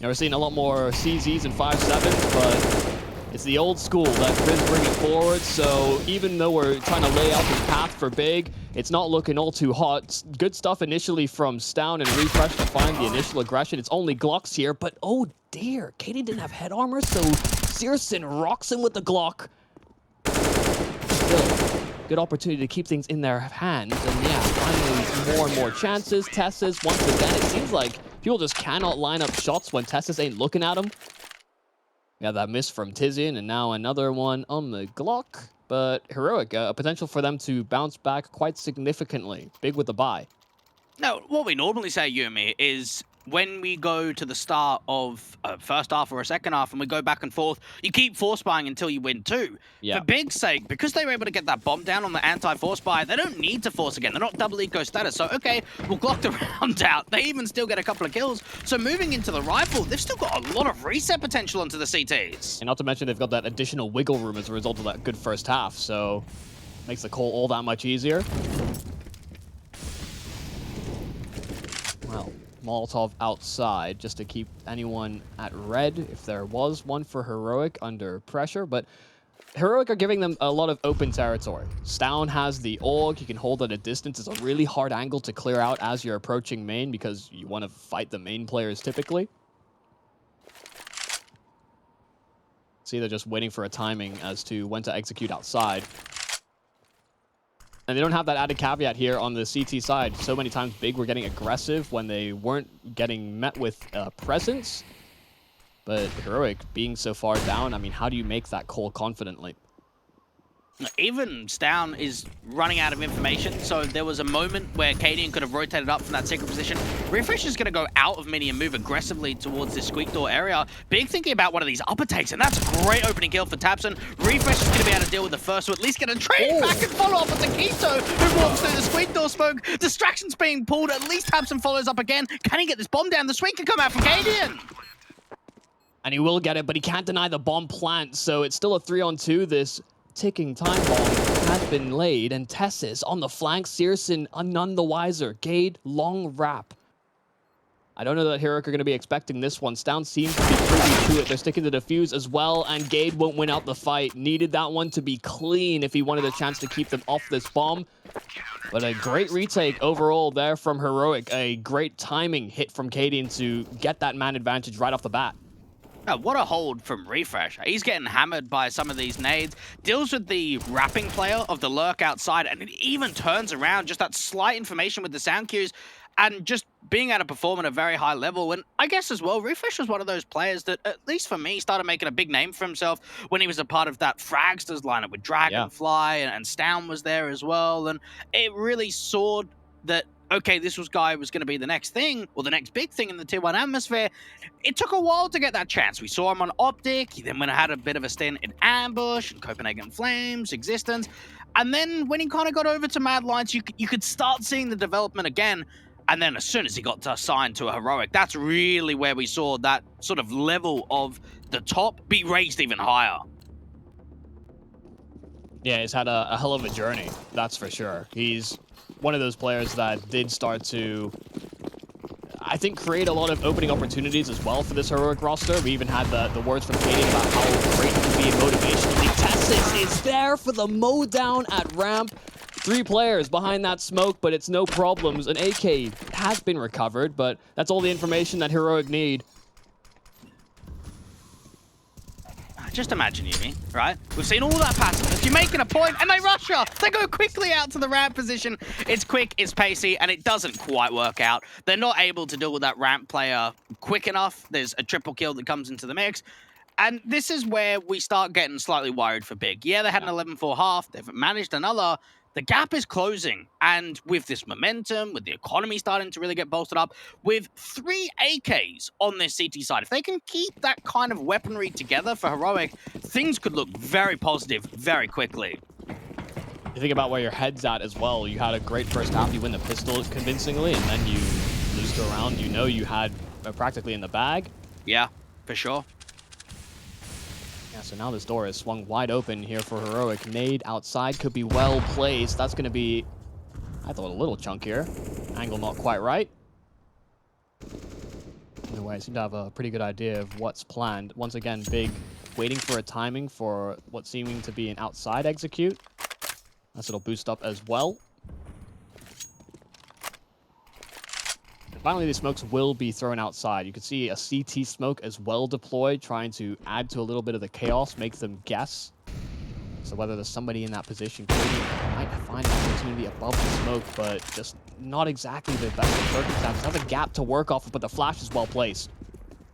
We're seeing a lot more CZs and 5.7s, but it's the old school that Fizz bringing forward. So even though we're trying to lay out the path for Big, it's not looking all too hot. Good stuff initially from Stown and Refresh to find the initial aggression. It's only Glocks here, but oh dear, Katie didn't have head armor, so Sirison rocks him with the Glock. Still, good opportunity to keep things in their hands, and yeah, finally more and more chances. Tesses, once again, it seems like people just cannot line up shots when Tesses ain't looking at them. Yeah, that miss from Tizian, and now another one on the Glock. But Heroic, a potential for them to bounce back quite significantly. Big with the buy. Now, what we normally say, Yumi, is when we go to the start of a first half or a second half and we go back and forth, you keep force buying until you win 2. For Big's sake, because they were able to get that bomb down on the anti-force buy, they don't need to force again. They're not double eco status. So, okay, we'll Glock the round out. They even still get a couple of kills. So moving into the rifle, they've still got a lot of reset potential onto the CTs. And not to mention they've got that additional wiggle room as a result of that good first half. So makes the call all that much easier. Well, Molotov outside just to keep anyone at red if there was one for Heroic under pressure, but Heroic are giving them a lot of open territory. Stown has the AUG, you can hold at a distance. It's a really hard angle to clear out as you're approaching main because you want to fight the main players typically. See, they're just waiting for a timing as to when to execute outside. And they don't have that added caveat here on the CT side. So many times Big were getting aggressive when they weren't getting met with presence. But Heroic being so far down, I mean, how do you make that call confidently? Even Stown is running out of information, so there was a moment where Cadian could have rotated up from that secret position. Refresh is going to go out of mini and move aggressively towards this squeak door area. Big thinking about one of these upper takes, and that's a great opening kill for Tabson. Refresh is going to be able to deal with the first, so at least get a trade back and follow up with Taquito, who walks through the squeak door smoke. Distractions being pulled, at least Tabson follows up again. Can he get this bomb down? The swing can come out from Cadian. And he will get it, but he can't deny the bomb plant, so it's still a 3-on-2. This ticking time bomb has been laid, and Tessis on the flank. Searson none the wiser. Gade, long wrap. I don't know that Heroic are going to be expecting this one. Stown seems to be privy to it. They're sticking to defuse as well, and Gade won't win out the fight. Needed that one to be clean if he wanted a chance to keep them off this bomb. But a great retake overall there from Heroic. A great timing hit from Cadian to get that man advantage right off the bat. Oh, what a hold from Refresh. He's getting hammered by some of these nades, deals with the wrapping player of the lurk outside, and it even turns around, just that slight information with the sound cues, and just being able to perform at a very high level. And I guess as well, Refresh was one of those players that, at least for me, started making a big name for himself when he was a part of that Fragsters lineup with Dragonfly, and Stown was there as well, and it really soared that, okay, this guy was going to be the next thing, or the next big thing in the Tier 1 atmosphere. It took a while to get that chance. We saw him on Optic, he then had a bit of a stint in Ambush, and Copenhagen Flames, Existence, and then when he kind of got over to Mad Lions, you could start seeing the development again, and then as soon as he got assigned to a Heroic, that's really where we saw that sort of level of the top be raised even higher. Yeah, he's had a hell of a journey, that's for sure. He's one of those players that did start to, I think, create a lot of opening opportunities as well for this Heroic roster. We even had the words from Katie about how great he can be in motivationally. Tessis is there for the mow down at ramp. 3 players behind that smoke, but it's no problems. An AK has been recovered, but that's all the information that Heroic need. Just imagine, Yumi, right? We've seen all that passive. You're making a point, and they rush her. They go quickly out to the ramp position. It's quick, it's pacey, and it doesn't quite work out. They're not able to deal with that ramp player quick enough. There's a triple kill that comes into the mix. And this is where we start getting slightly worried for Big. Yeah, they had an 11-4 half. They've managed another. The gap is closing, and with this momentum, with the economy starting to really get bolstered up, with 3 AKs on this CT side, if they can keep that kind of weaponry together for Heroic, things could look very positive very quickly. You think about where your head's at as well. You had a great first half, you win the pistol convincingly, and then you lose to a round you know you had practically in the bag. Yeah, for sure. Yeah, so now this door is swung wide open here for Heroic. Nade outside could be well placed. That's going to be, I thought, a little chunkier. Angle not quite right. Either way, I seem to have a pretty good idea of what's planned. Once again, Big waiting for a timing for what's seeming to be an outside execute. Nice little boost up as well. Finally, the smokes will be thrown outside. You can see a CT smoke as well deployed, trying to add to a little bit of the chaos, make them guess. So whether there's somebody in that position, might find an opportunity above the smoke, but just not exactly the best of circumstances. Has a gap to work off of, but the flash is well placed.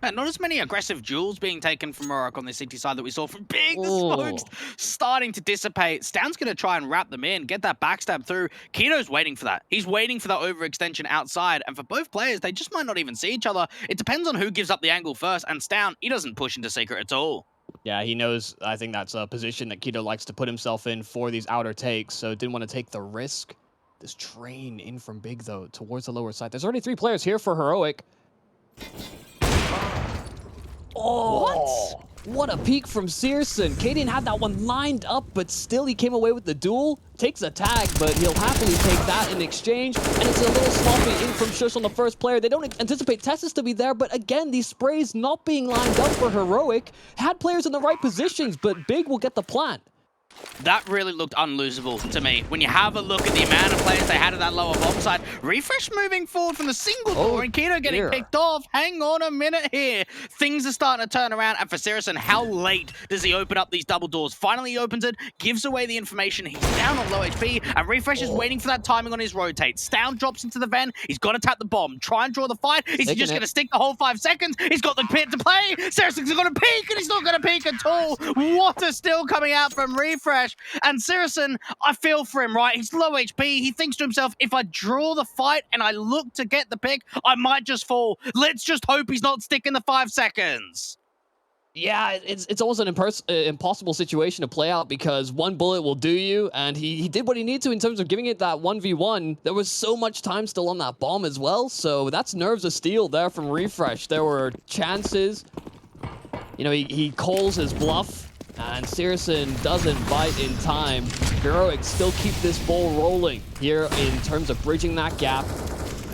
Not as many aggressive duels being taken from Heroic on the CT side that we saw from Big. The smokes starting to dissipate. Stown's going to try and wrap them in, get that backstab through. Keto's waiting for that. He's waiting for that overextension outside. And for both players, they just might not even see each other. It depends on who gives up the angle first. And Stown, he doesn't push into secret at all. Yeah, he knows. I think that's a position that Keto likes to put himself in for these outer takes. So didn't want to take the risk. This train in from Big, though, towards the lower side. There's already 3 players here for Heroic. Oh, what a peek from Searson. Cadian had that one lined up, but still he came away with the duel. Takes a tag, but he'll happily take that in exchange. And it's a little sloppy in from Shush on the first player. They don't anticipate Tessis to be there, but again, these sprays not being lined up for Heroic. Had players in the right positions, but Big will get the plant. That really looked unlosable to me. When you have a look at the amount of players they had at that lower bomb side, Refresh moving forward from the single door and Keto getting picked off. Hang on a minute here. Things are starting to turn around. And for Searson, how late does he open up these double doors? Finally he opens it, gives away the information. He's down on low HP, and Refresh is waiting for that timing on his rotate. Stown drops into the vent. He's got to tap the bomb. Try and draw the fight. Is he just going to stick the whole 5 seconds? He's got the pit to play. Searson's going to peek, and he's not going to peek at all. What a steal coming out from Refresh. refresh. And Sirison, I feel for him, right? He's low HP. He thinks to himself, if I draw the fight and I look to get the pick, I might just fall. Let's just hope he's not sticking the 5 seconds. Yeah, it's almost an impossible situation to play out because one bullet will do you, and he did what he needed to in terms of giving it that 1v1. There was so much time still on that bomb as well, so that's nerves of steel there from Refresh. There were chances. You know, he calls his bluff, and Sirison doesn't bite in time. Heroic still keep this ball rolling here in terms of bridging that gap.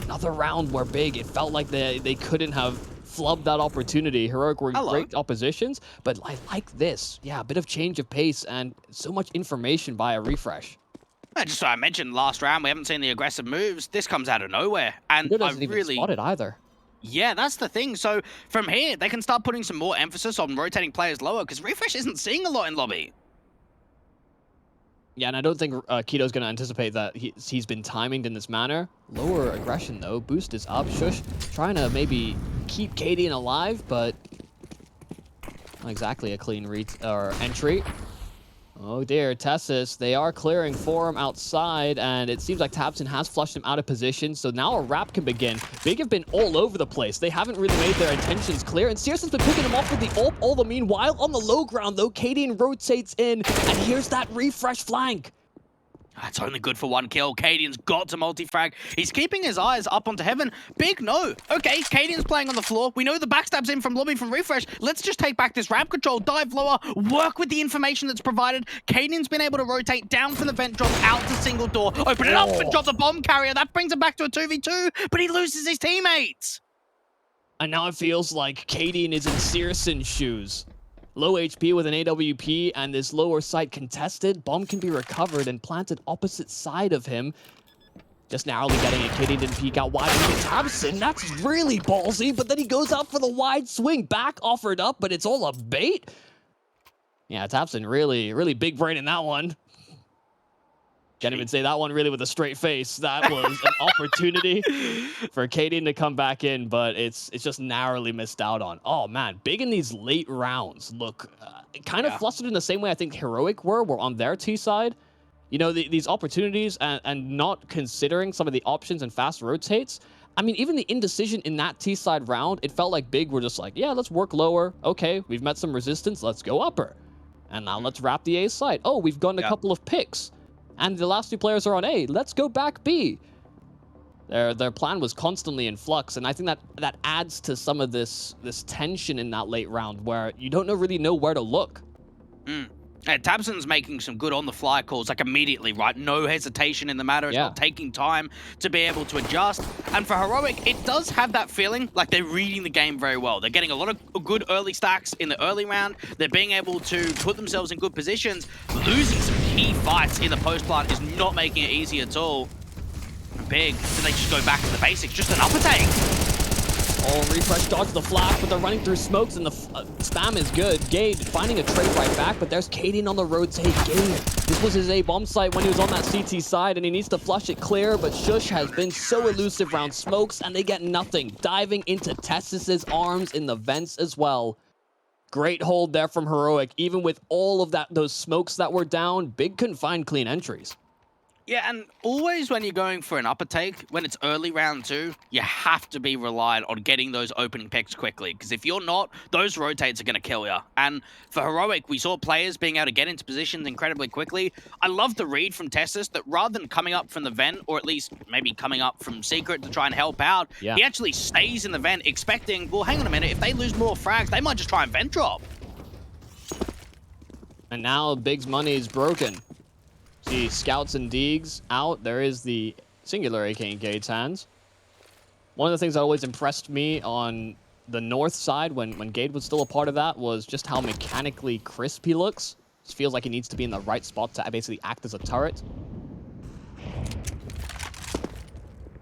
Another round where big, it felt like they couldn't have flubbed that opportunity. Heroic were great oppositions, but I like this. Yeah, a bit of change of pace and so much information by a Refresh. Just so I mentioned last round, we haven't seen the aggressive moves. This comes out of nowhere, and It doesn't even spot it either. Yeah, that's the thing. So from here, they can start putting some more emphasis on rotating players lower because Refresh isn't seeing a lot in lobby. Yeah, and I don't think Keto's going to anticipate that he's been timed in this manner. Lower aggression, though. Boost is up. Shush trying to maybe keep Cadian alive, but not exactly a clean entry. Oh dear, Tessus, they are clearing for him outside, and it seems like tabseN has flushed him out of position, so now a wrap can begin. Big have been all over the place. They haven't really made their intentions clear, and Searson's been picking him off with the ult all the meanwhile. On the low ground, though, Cadian rotates in, and here's that Refresh flank. That's only good for 1 kill. Cadian's got to multi-frag. He's keeping his eyes up onto heaven. Big no. Okay, Cadian's playing on the floor. We know the backstab's in from lobby from Refresh. Let's just take back this ramp control, dive lower, work with the information that's provided. Cadian's been able to rotate down from the vent drop out to single door, open it up and drop the bomb carrier. That brings him back to a 2v2, but he loses his teammates. And now it feels like Cadian is in Searson's shoes. Low HP with an AWP and this lower site contested. Bomb can be recovered and planted opposite side of him. Just narrowly getting it. Cadian didn't peek out wide. tabseN, that's really ballsy, but then he goes out for the wide swing. Back offered up, but it's all a bait. Yeah, tabseN really big brain in that one. Can't even say that one really with a straight face. That was an opportunity for Cadian to come back in, but it's just narrowly missed out on. Oh, man. Big in these late rounds. Look, kind of flustered in the same way I think Heroic were on their T side. You know, these opportunities and not considering some of the options and fast rotates. I mean, even the indecision in that T side round, it felt like Big were just like, yeah, let's work lower. Okay, we've met some resistance. Let's go upper. And now let's wrap the A side. Oh, we've gotten a couple of picks. And the last 2 players are on A. Let's go back B. Their plan was constantly in flux, and I think that adds to some of this tension in that late round where you don't really know where to look. tabseN's making some good on-the-fly calls, like immediately, right? No hesitation in the matter. It's not taking time to be able to adjust. And for Heroic, it does have that feeling like they're reading the game very well. They're getting a lot of good early stacks in the early round. They're being able to put themselves in good positions. Losing some key fights in the post-plant is not making it easy at all. And Big, do they just go back to the basics? Just an upper take. Oh, Refresh dodged the flash, but they're running through smokes, and the spam is good. Gade finding a trade right back, but there's Cadian on the rotate. Gade, this was his A-bomb site when he was on that CT side, and he needs to flush it clear, but Shush has been so elusive around smokes, and they get nothing. Diving into Tessus's arms in the vents as well. Great hold there from Heroic. Even with all of those smokes that were down, Big couldn't find clean entries. Yeah, and always when you're going for an upper take, when it's early round 2, you have to be reliant on getting those opening picks quickly. Because if you're not, those rotates are going to kill you. And for Heroic, we saw players being able to get into positions incredibly quickly. I love the read from Tessus that rather than coming up from the vent, or at least maybe coming up from secret to try and help out, he actually stays in the vent expecting, well, hang on a minute, if they lose more frags, they might just try and vent drop. And now Big's money is broken. See Scouts and Deegs out. There is the singular AK in Gade's hands. One of the things that always impressed me on the north side when Gade was still a part of that was just how mechanically crisp he looks. Just feels like he needs to be in the right spot to basically act as a turret.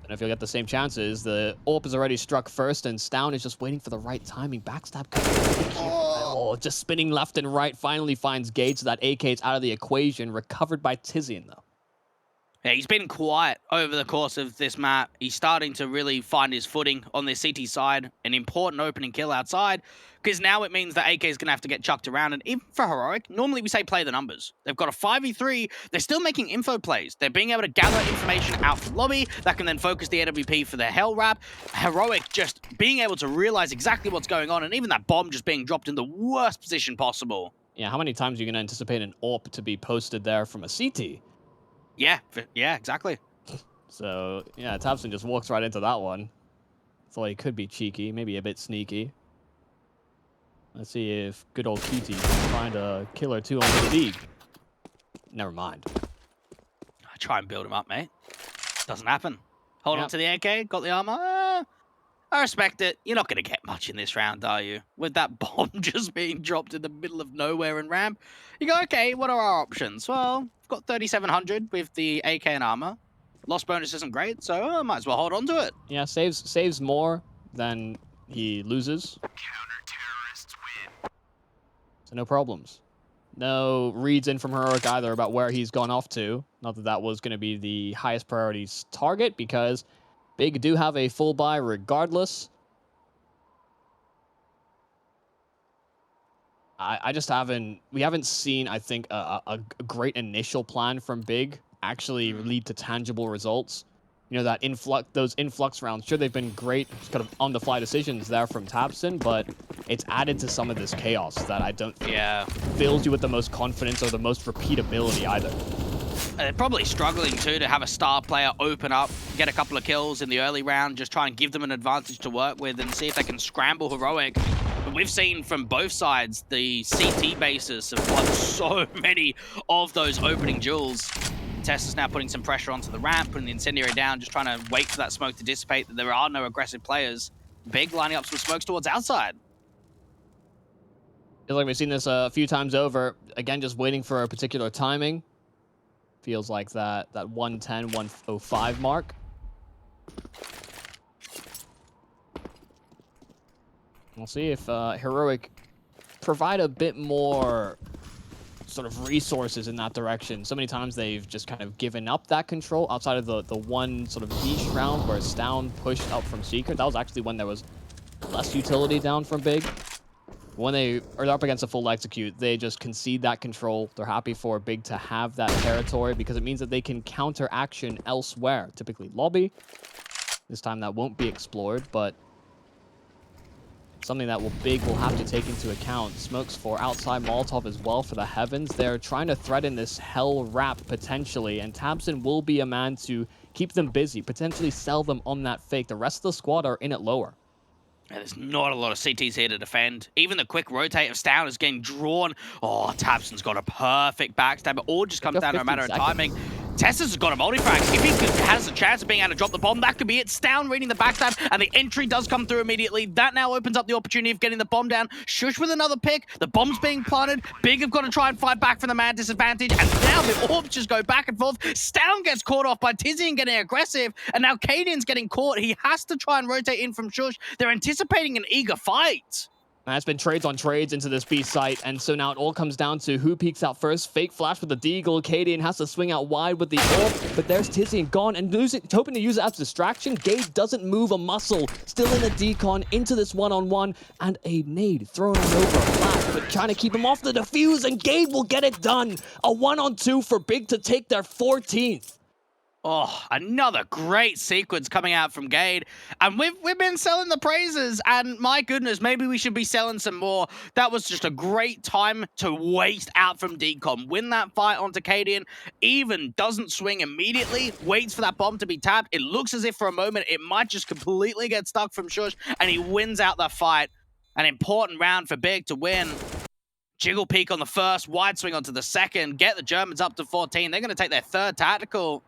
And if you'll get the same chances, the AWP is already struck first, and Stown is just waiting for the right timing. Backstab. Oh, just spinning left and right. Finally finds Gade, so that AK is out of the equation. Recovered by Tizian, though. Yeah, he's been quiet over the course of this map. He's starting to really find his footing on this CT side. An important opening kill outside, because now it means that AK is going to have to get chucked around. And even for Heroic, normally we say play the numbers. They've got a 5v3. They're still making info plays. They're being able to gather information out from lobby that can then focus the AWP for their Hell wrap. Heroic just being able to realize exactly what's going on, and even that bomb just being dropped in the worst position possible. Yeah, how many times are you going to anticipate an AWP to be posted there from a CT? Yeah, exactly. So, yeah, tabseN just walks right into that one. Thought he could be cheeky, maybe a bit sneaky. Let's see if good old QT can find a kill or two on the Deeg. Never mind. I try and build him up, mate. Doesn't happen. Hold on to the AK, got the armor. I respect it. You're not going to get much in this round, are you? With that bomb just being dropped in the middle of nowhere and ramp. You go, okay, what are our options? Well, I've got 3,700 with the AK and armor. Loss bonus isn't great, so I might as well hold on to it. Yeah, saves more than he loses. Counter-terrorists win. So no problems. No reads in from Heroic either about where he's gone off to. Not that that was going to be the highest priority's target, because Big do have a full buy regardless. I just we haven't seen, I think, a great initial plan from Big actually lead to tangible results. You know, that those influx rounds, sure, they've been great kind of on-the-fly decisions there from tabseN, but it's added to some of this chaos that I don't think fills you with the most confidence or the most repeatability either. They're probably struggling, too, to have a star player open up, get a couple of kills in the early round, just try and give them an advantage to work with and see if they can scramble Heroic. But we've seen from both sides the CT basis have won so many of those opening duels. Tesla's now putting some pressure onto the ramp, putting the incendiary down, just trying to wait for that smoke to dissipate, that there are no aggressive players. Big lining up some smokes towards outside. Feels like we've seen this a few times over. Again, just waiting for a particular timing. Feels like that 110, 105 mark. We'll see if Heroic provide a bit more sort of resources in that direction. So many times they've just kind of given up that control outside of the one sort of niche round where Stown pushed up from Secret. That was actually when there was less utility down from Big. When they are up against a full execute, they just concede that control. They're happy for Big to have that territory because it means that they can counter action elsewhere, typically lobby. This time that won't be explored, but something that Big will have to take into account. Smokes for outside, Molotov as well for the heavens. They're trying to threaten this Hell wrap potentially, and tabseN will be a man to keep them busy, potentially sell them on that fake. The rest of the squad are in it lower. And there's not a lot of CTs here to defend. Even the quick rotate of Stown is getting drawn. Oh, tabseN's got a perfect backstab. It all just comes down to a matter of timing. Tessa's got a multi-frag. If he has a chance of being able to drop the bomb, that could be it. Stown reading the backstab, and the entry does come through immediately. That now opens up the opportunity of getting the bomb down. Sjuush with another pick. The bomb's being planted. Big have got to try and fight back from the man disadvantage, and now the orbs just go back and forth. Stown gets caught off by Tizian getting aggressive, and now Cadian's getting caught. He has to try and rotate in from Sjuush. They're anticipating an eager fight. And it's been trades on trades into this B site, and so now it all comes down to who peeks out first. Fake flash with the deagle. Cadian has to swing out wide with the AWP, but there's Tizian gone and hoping to use it as distraction. Gade doesn't move a muscle, still in a decon into this one-on-one, and a nade thrown on over a flash, but trying to keep him off the defuse, and Gade will get it done. A 1-on-2 for Big to take their 14th. Oh, another great sequence coming out from Gade. And we've been selling the praises, and my goodness, maybe we should be selling some more. That was just a great time to waste out from Decom. Win that fight onto Cadian. Even doesn't swing immediately, waits for that bomb to be tapped. It looks as if for a moment it might just completely get stuck from Sjuush, and he wins out that fight. An important round for Big to win. Jiggle peek on the first, wide swing onto the second, get the Germans up to 14. They're going to take their third tactical.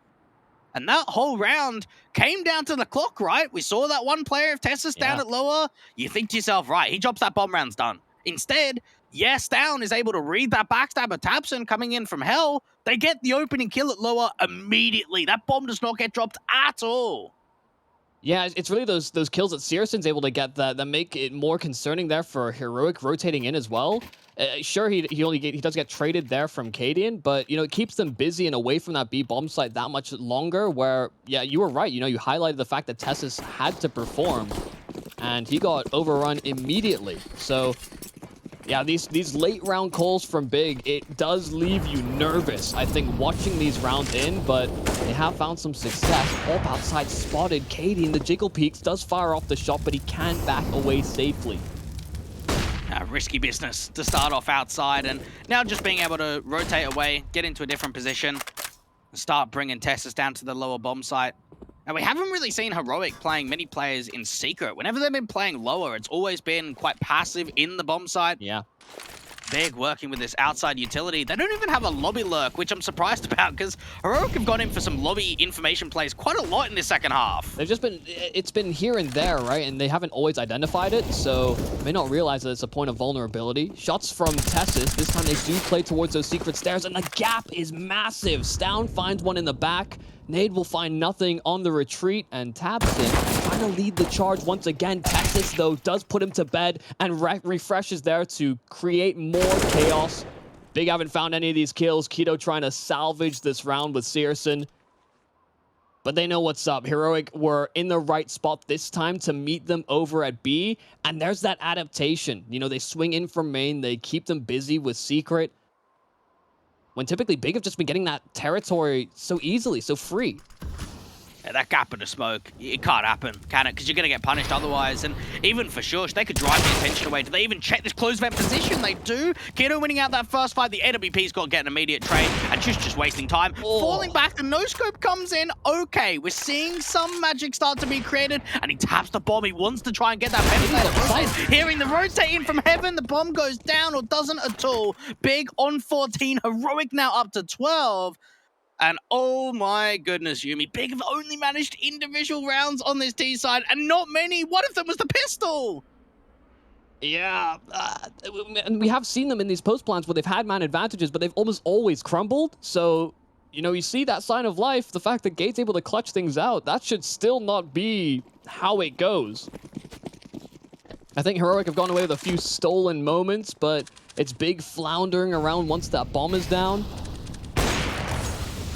And that whole round came down to the clock, right? We saw that one player, if Tessa's down at lower, you think to yourself, right, he drops that bomb, round's done. Instead, yes, Down is able to read that backstab of tabseN coming in from Hell. They get the opening kill at lower immediately. That bomb does not get dropped at all. Yeah, it's really those kills that Searson's able to get that make it more concerning there for Heroic rotating in as well. Sure, he does get traded there from Cadian, but you know it keeps them busy and away from that B bomb site that much longer. Where yeah, you were right. You know, you highlighted the fact that Tessus had to perform, and he got overrun immediately. So yeah, these late round calls from Big, it does leave you nervous, I think, watching these rounds in, but they have found some success. Up outside spotted Cadian. The Jiggle Peaks does fire off the shot, but he can back away safely. Risky business to start off outside, and now just being able to rotate away, get into a different position, and start bringing Tessus down to the lower bomb site. And we haven't really seen Heroic playing many players in secret. Whenever they've been playing lower, it's always been quite passive in the bomb site. Yeah. Big working with this outside utility. They don't even have a lobby lurk, which I'm surprised about, because Heroic have gone in for some lobby information plays quite a lot in this second half. They've just been, it's been here and there, right? And they haven't always identified it, so may not realize that it's a point of vulnerability. Shots from Tessus. This time they do play towards those secret stairs, and the gap is massive. Stown finds one in the back. Nade will find nothing on the retreat, and Tabson trying to lead the charge once again. Tessus, though, does put him to bed and refreshes there to create more chaos. Big haven't found any of these kills. Keto trying to salvage this round with Searson. But they know what's up. Heroic were in the right spot this time to meet them over at B, and there's that adaptation. You know, they swing in from main, they keep them busy with Secret, when typically Big have just been getting that territory so easily, so free. Yeah, that gap in the smoke, it can't happen, can it? Because you're going to get punished otherwise. And even for Shush, they could drive the attention away. Do they even check this close vent position? They do. Keto winning out that first fight. The AWP's got to get an immediate trade. And Shush just wasting time. Oh. Falling back, the no-scope comes in. Okay, we're seeing some magic start to be created. And he taps the bomb. He wants to try and get that vent. Hearing the rotating from heaven, the bomb goes down or doesn't at all. Big on 14. Heroic now up to 12. And oh my goodness, Yumi, Big have only managed individual rounds on this T side, and not many. One of them was the pistol. Yeah, and we have seen them in these post plans where they've had man advantages, but they've almost always crumbled. So, you know, you see that sign of life, the fact that Gate's able to clutch things out, that should still not be how it goes. I think Heroic have gone away with a few stolen moments, but it's Big floundering around once that bomb is down.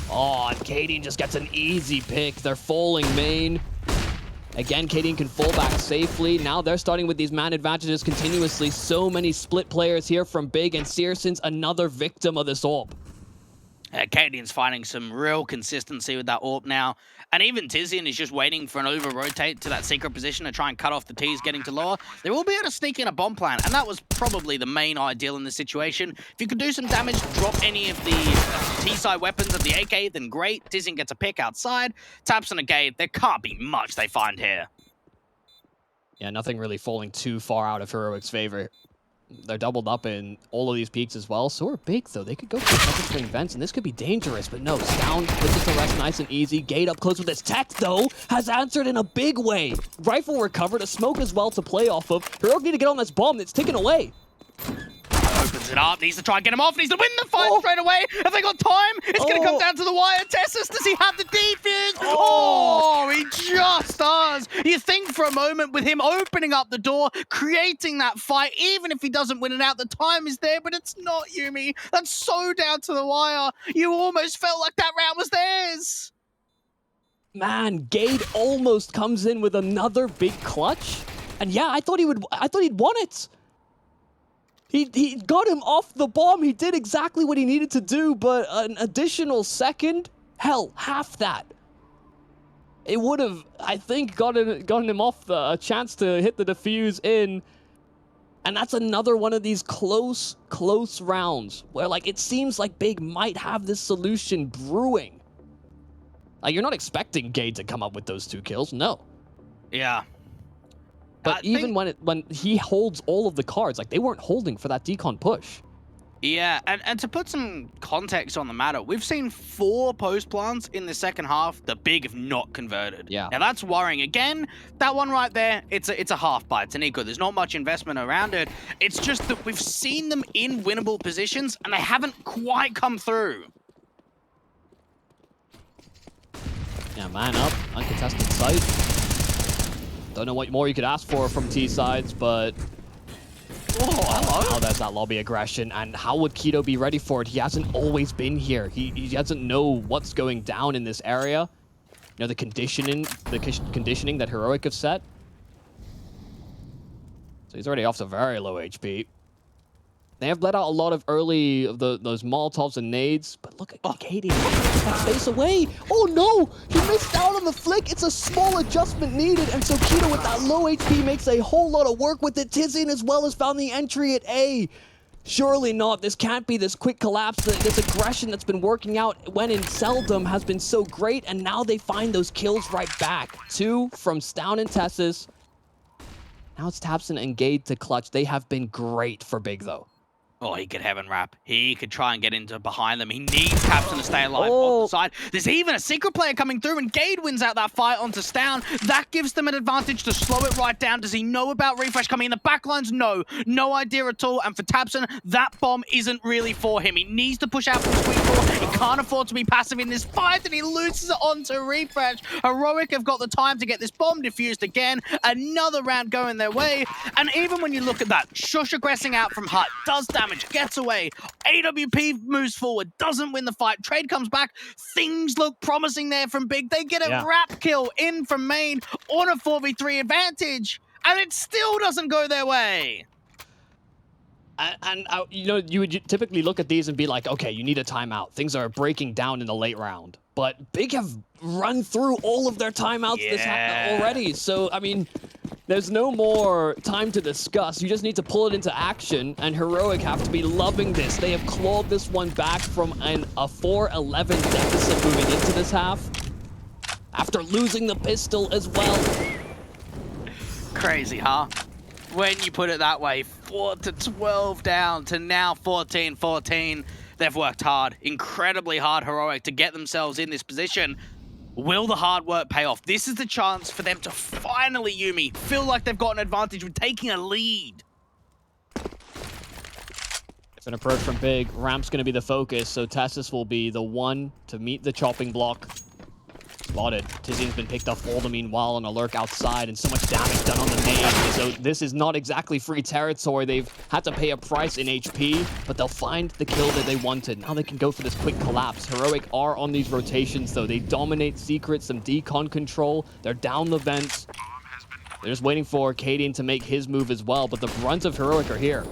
Oh, and Cadian just gets an easy pick. They're falling main. Again, Cadian can fall back safely. Now they're starting with these man advantages continuously. So many split players here from Big, and Searson's another victim of this AWP. Cadian's finding some real consistency with that AWP now. And even Tizian is just waiting for an over-rotate to that secret position to try and cut off the T's getting to lower. They will be able to sneak in a bomb plant, and that was probably the main ideal in this situation. If you could do some damage, drop any of the T-side weapons of the AK, then great. Tizian gets a pick outside, taps on a gate. There can't be much they find here. Yeah, nothing really falling too far out of Heroic's favor. They're doubled up in all of these peaks as well. So are Big, though. They could go for second string vents, and this could be dangerous. But no, Stown puts it to rest nice and easy. Gate up close with his tech, though, has answered in a big way. Rifle recovered, a smoke as well to play off of. Heroic need to get on this bomb that's taken away. Opens it up, needs to try and get him off, needs to win the fight straight away. Have they got time? It's going to come down to the wire. Tessus, does he have the defuse? Oh, he just does. You think for a moment with him opening up the door, creating that fight, even if he doesn't win it out, the time is there, but it's not, Yumi. That's so down to the wire. You almost felt like that round was theirs. Man, Gade almost comes in with another big clutch. And yeah, I thought he'd won it. He got him off the bomb. He did exactly what he needed to do, but an additional second, hell, half that. It would have, I think, gotten him off a chance to hit the defuse in. And that's another one of these close rounds where, like, it seems like Big might have this solution brewing. Like, you're not expecting Gade to come up with those 2 kills, no. Yeah. But even when he holds all of the cards, like, they weren't holding for that decon push. Yeah, and to put some context on the matter, we've seen 4 post plants in the second half. The Big have not converted. Yeah. Now that's worrying. Again, that one right there, it's a half buy. It's an eco. There's not much investment around it. It's just that we've seen them in winnable positions, and they haven't quite come through. Yeah, man up, uncontested sight. Don't know what more you could ask for from T sides, but Oh, hello. now there's that lobby aggression, and how would Keto be ready for it? He hasn't always been here. He doesn't know what's going down in this area. You know, the conditioning that Heroic have set. So he's already off to very low HP. They have let out a lot of early those Molotovs and nades, but look at Katie. That space away. Oh no! He missed out on the flick. It's a small adjustment needed, and so Keto with that low HP makes a whole lot of work with it. Tizin as well has found the entry at A. Surely not. This can't be this quick collapse. This aggression that's been working out when in seldom has been so great, and now they find those kills right back. 2 from Stown and Tessus. Now it's Tapson and Gade to clutch. They have been great for Big, though. Oh, he could heaven wrap. He could try and get into behind them. He needs Tapson to stay alive on the side. There's even a secret player coming through, and Gade wins out that fight onto Stown. That gives them an advantage to slow it right down. Does he know about Refresh coming in the backlines? No. No idea at all. And for Tapson, that bomb isn't really for him. He needs to push out from Sweet 4. He can't afford to be passive in this fight, and he loses it onto Refresh. Heroic have got the time to get this bomb defused again. Another round going their way. And even when you look at that, Shush aggressing out from Hut does damage. Gets away. AWP moves forward, doesn't win the fight. Trade comes back. Things look promising there from Big. They get a wrap kill in from main on a 4v3 advantage, and it still doesn't go their way. And you know, you would typically look at these and be like, okay, you need a timeout. Things are breaking down in the late round. But Big have run through all of their timeouts this already. So, I mean, there's no more time to discuss. You just need to pull it into action, and Heroic have to be loving this. They have clawed this one back from a 4-11 deficit moving into this half, after losing the pistol as well. Crazy, huh? When you put it that way, 4-12 down to now 14-14. They've worked hard, incredibly hard, Heroic, to get themselves in this position. Will the hard work pay off? This is the chance for them to finally, Yuumi, feel like they've got an advantage with taking a lead. It's an approach from Big. Ramp's going to be the focus, so Tessus will be the one to meet the chopping block. Spotted. Tizian's been picked off all the meanwhile on a lurk outside, and so much damage done on the nade. So this is not exactly free territory. They've had to pay a price in HP, but they'll find the kill that they wanted. Now they can go for this quick collapse. Heroic are on these rotations, though. They dominate secrets, some decon control. They're down the vents. They're just waiting for Cadian to make his move as well, but the brunt of Heroic are here.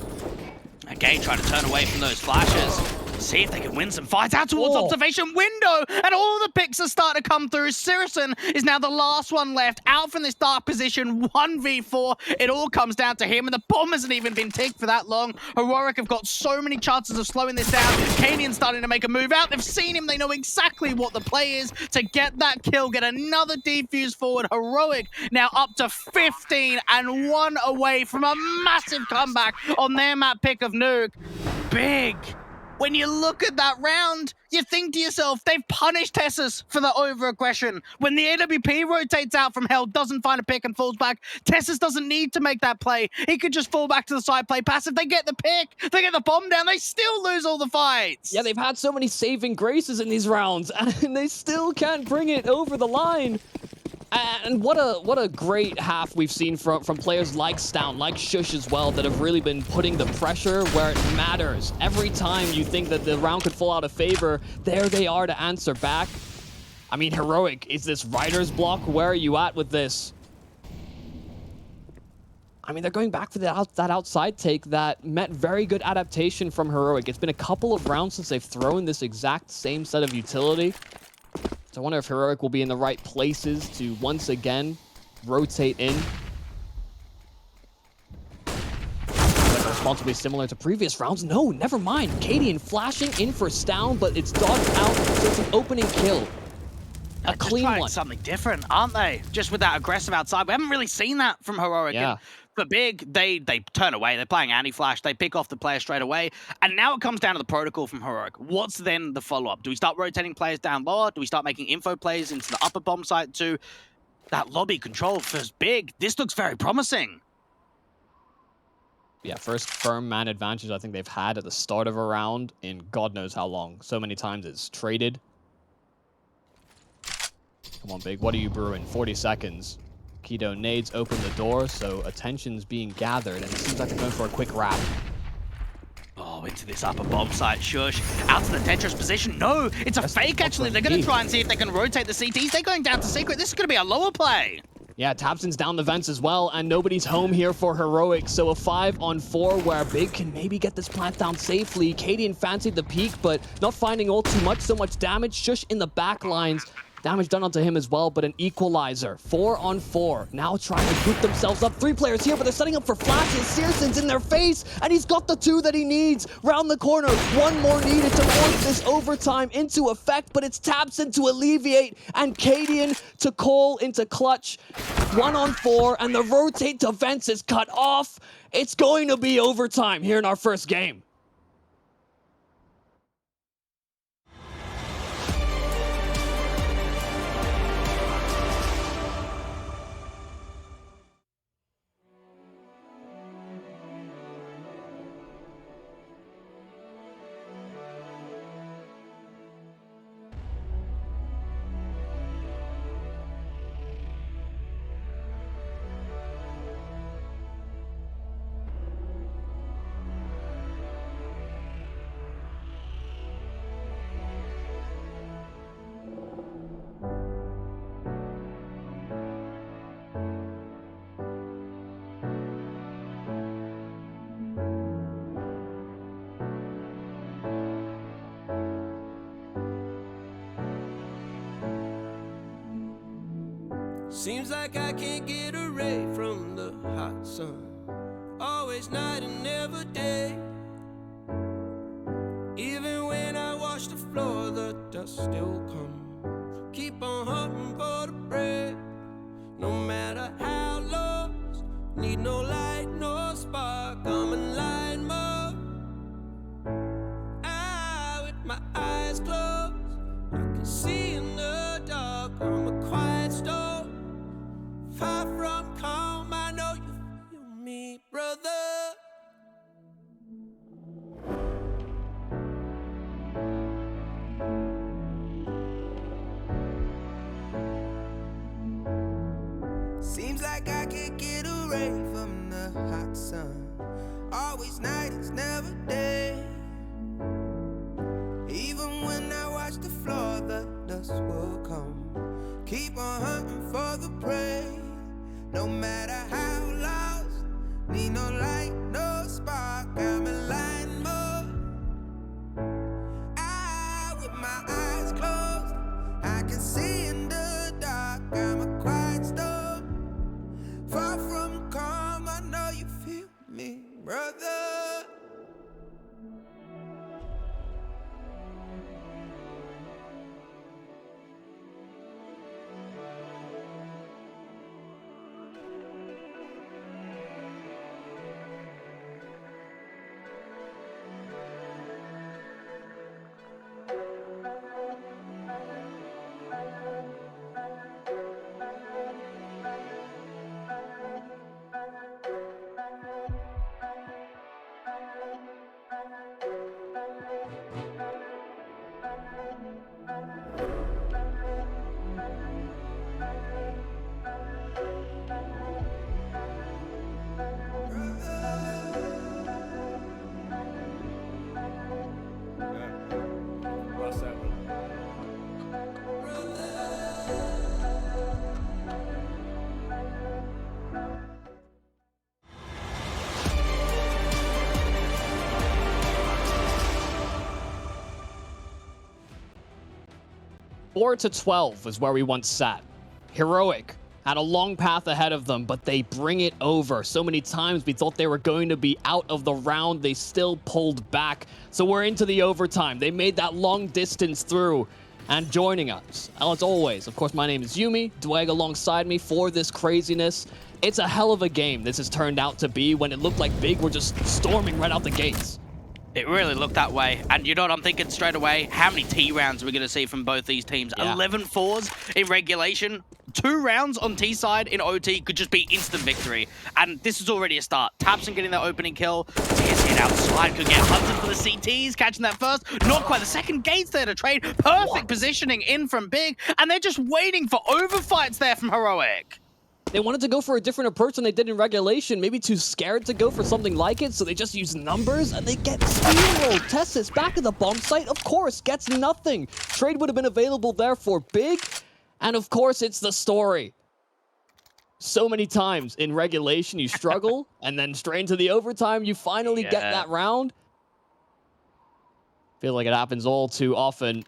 Again, trying to turn away from those flashes. See if they can win some fights out towards observation window, and all the picks are starting to come through. Sirison is now the last one left, out from this dark position, 1v4. It all comes down to him, and the bomb hasn't even been ticked for that long. Heroic have got so many chances of slowing this down. Cadian's starting to make a move out. They've seen him. They know exactly what the play is to get that kill, get another defuse forward. Heroic now up to 15 and 1 away from a massive comeback on their map pick of Nuke. Big. When you look at that round, you think to yourself, they've punished Tessus for the over-aggression. When the AWP rotates out from hell, doesn't find a pick and falls back, Tessus doesn't need to make that play. He could just fall back to the side, play passive. They get the pick, they get the bomb down, they still lose all the fights. Yeah, they've had so many saving graces in these rounds, and they still can't bring it over the line. And what a great half we've seen from players like Stown, like Shush as well, that have really been putting the pressure where it matters. Every time you think that the round could fall out of favor, there they are to answer back. I mean, Heroic, is this writer's block? Where are you at with this? I mean, they're going back for that outside take that met very good adaptation from Heroic. It's been a couple of rounds since they've thrown this exact same set of utility. So I wonder if Heroic will be in the right places to once again rotate in. Responsibly similar to previous rounds. No, never mind. Cadian flashing in for Stown, but it's dodged out, so it's an opening kill. A clean one. Something different, aren't they? Just with that aggressive outside. We haven't really seen that from Heroic. Yeah. For Big, they turn away. They're playing anti-flash. They pick off the player straight away. And now it comes down to the protocol from Heroic. What's then the follow-up? Do we start rotating players down lower? Do we start making info plays into the upper bomb site too? That lobby control for Big, this looks very promising. Yeah, first firm man advantage I think they've had at the start of a round in God knows how long. So many times it's traded. Come on, Big. What are you brewing? 40 seconds. Keto nades open the door, so attention's being gathered, and it seems like they're going for a quick wrap. Oh, into this upper bomb site, shush. Out to the Tetris position. No, it's a fake, actually. They're going to try and see if they can rotate the CTs. They're going down to secret. This is going to be a lower play. Yeah, tabseN's down the vents as well, and nobody's home here for Heroic, so a 5-on-4 where Big can maybe get this plant down safely. Cadian fancied the peak, but not finding all too much, so much damage. Shush in the back lines. Damage done onto him as well, but an equalizer. 4-on-4. Now trying to group themselves up. 3 players here, but they're setting up for flashes. CSGO's in their face, and he's got the 2 that he needs. Round the corner, 1 more needed to force this overtime into effect, but it's tabseN to alleviate, and Cadian to call into clutch. 1-on-4, and the rotate to vents is cut off. It's going to be overtime here in our first game. Seems like I can't get away from the hot sun. Always night and never day. Even when I wash the floor, the dust still comes. Keep on hunting for the prey. No matter how lost, need no light, no spark. I'm in line mode. With my eyes closed, I can see in the dark. I'm a quiet storm. Far from calm, I know you feel me, brother. Seems like I can't get away from the hot sun. Always night, it's never day. Even when I watch the floor, the dust will come. Keep on hunting for the prey. No matter how lost, need no light, no spark. I'm in line mode. With my eyes closed, I can see in the dark. I'm a quiet storm. Far from calm, I know you feel me, brother. Four to 12 is where we once sat. Heroic had a long path ahead of them, but they bring it over. So many times we thought they were going to be out of the round. They still pulled back. So we're into the overtime. They made that long distance through. And joining us, as always, of course, my name is Yumi. Dwag alongside me for this craziness. It's a hell of a game this has turned out to be when it looked like Big were just storming right out the gates. It really looked that way. And you know what I'm thinking straight away? How many T rounds are we going to see from both these teams? Yeah. 11 fours in regulation. 2 rounds on T side in OT could just be instant victory. And this is already a start. tabseN getting that opening kill. TSG outside could get hunted for the CTs, catching that first. Not quite the second. Gates there to trade. Perfect positioning in from Big. And they're just waiting for overfights there from Heroic. They wanted to go for a different approach than they did in regulation, maybe too scared to go for something like it, so they just use numbers, and they get steamrolled. Tessus back at the bomb site, of course, gets nothing. Trade would have been available there for Big, and of course, it's the story. So many times in regulation, you struggle, and then straight into the overtime, you finally get that round. Feel like it happens all too often.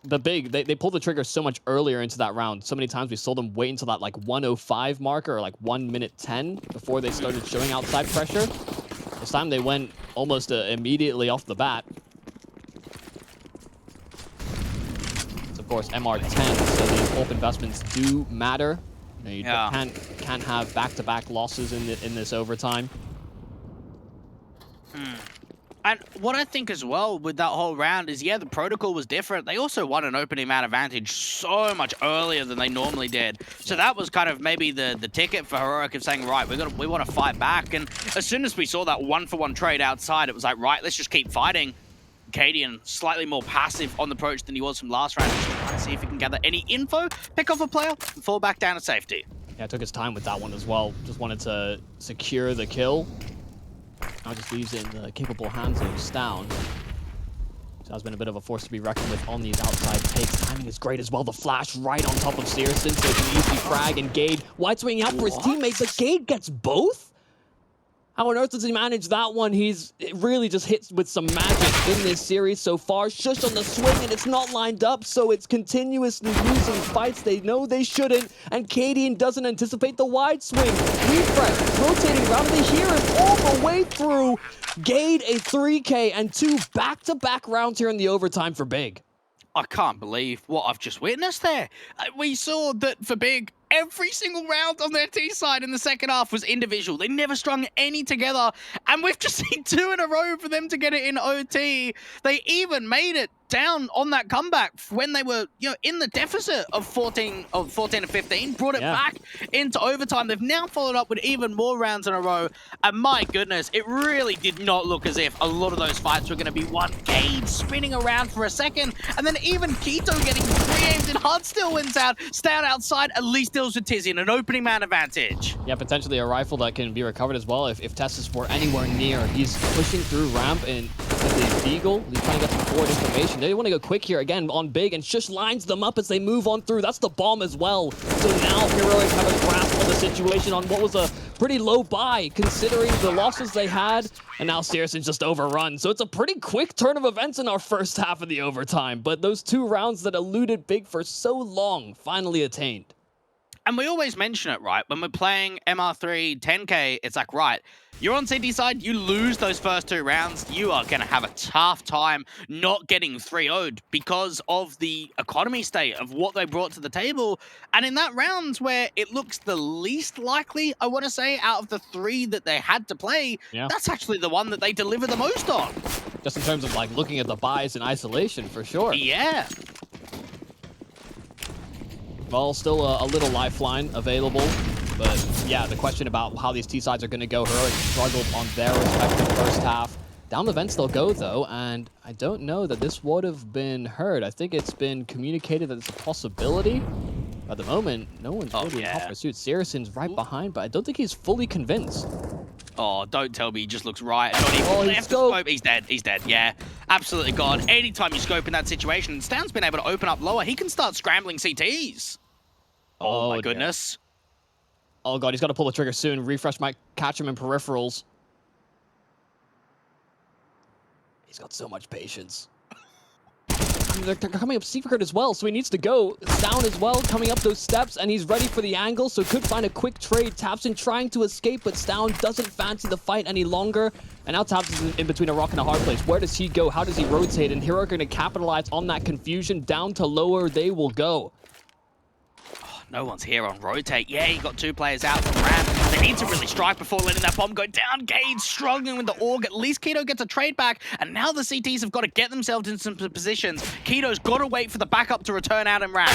The Big, they pulled the trigger so much earlier into that round. So many times we saw them wait until that like 1:05 marker or like 1:10 before they started showing outside pressure. This time they went almost immediately off the bat. It's of course MR10, so these AWP investments do matter. You know, you can't have back-to-back losses in this overtime. And what I think as well with that whole round is, yeah, the protocol was different. They also won an opening man advantage so much earlier than they normally did. So that was kind of maybe the ticket for Heroic of saying, right, we want to fight back. And as soon as we saw that 1-for-1 trade outside, it was like, right, let's just keep fighting. Cadian slightly more passive on the approach than he was from last round. Just trying to see if he can gather any info, pick off a player, and fall back down to safety. Yeah, took his time with that one as well. Just wanted to secure the kill. Now just leaves it in the capable hands of Stown. So has been a bit of a force to be reckoned with on these outside takes. Timing is great as well. The flash right on top of Searson, so it's an easy frag, and Gade wide swinging out for his teammate, but Gade gets both? How on earth does he manage that one? It really just hits with some magic in this series so far. Shush on the swing, and it's not lined up, so it's continuously losing fights they know they shouldn't, and Cadian doesn't anticipate the wide swing. Refresh, rotating around, they hear it all the way through. Gade a 3K and 2 back-to-back rounds here in the overtime for Big. I can't believe what I've just witnessed there. We saw that for Big, every single round on their T side in the second half was individual. They never strung any together, and we've just seen 2 in a row for them to get it in OT. They even made it down on that comeback when they were, in the deficit of 14 to 15, brought it back into overtime. They've now followed up with even more rounds in a row, and my goodness, it really did not look as if a lot of those fights were going to be one. Gade spinning around for a second, and then even Keto getting pre-aimed, and Hard still wins out. Stown outside, at least deals with Tizzy in an opening man advantage. Yeah, potentially a rifle that can be recovered as well if Tessus were anywhere near. He's pushing through ramp, and with the Deagle, he's trying to get some forward information. They want to go quick here again on Big, and Shush lines them up as they move on through. That's the bomb as well. So now Heroic have a grasp on the situation on what was a pretty low buy, considering the losses they had, and now Searson's just overrun. So it's a pretty quick turn of events in our first half of the overtime, but those 2 rounds that eluded Big for so long finally attained. And we always mention it, right? When we're playing MR3 10K, it's like, right, you're on CT side, you lose those first 2 rounds, you are going to have a tough time not getting 3-0'd because of the economy state of what they brought to the table. And in that round where it looks the least likely, I want to say, out of the 3 that they had to play, that's actually the one that they deliver the most on. Just in terms of like looking at the buys in isolation, for sure. Yeah. Well, still a little lifeline available, but yeah, the question about how these T-sides are going to go, Heroic struggled on their respective first half. Down the vents they'll go, though, and I don't know that this would have been heard. I think it's been communicated that it's a possibility. At the moment, no one's really in hot pursuit. Searson's right behind, but I don't think he's fully convinced. Oh, don't tell me he just looks right. Not even left the scope. He's dead. He's dead. Yeah, absolutely gone. Anytime you scope in that situation, Stan's been able to open up lower. He can start scrambling CTs. Oh my goodness. Oh god, he's got to pull the trigger soon. Refresh might catch him in peripherals. He's got so much patience. I mean, they're coming up secret as well, so he needs to go. Down as well, coming up those steps, and he's ready for the angle, so could find a quick trade. Tapson trying to escape, but Stown doesn't fancy the fight any longer. And now Tapson is in between a rock and a hard place. Where does he go? How does he rotate? And Hero are going to capitalize on that confusion. Down to lower they will go. No one's here on rotate. Yeah, you got 2 players out from ramp. They need to really strike before letting that bomb go down. Gade struggling with the AUG. At least Keto gets a trade back. And now the CTs have got to get themselves in some positions. Keto's got to wait for the backup to return out in ramp.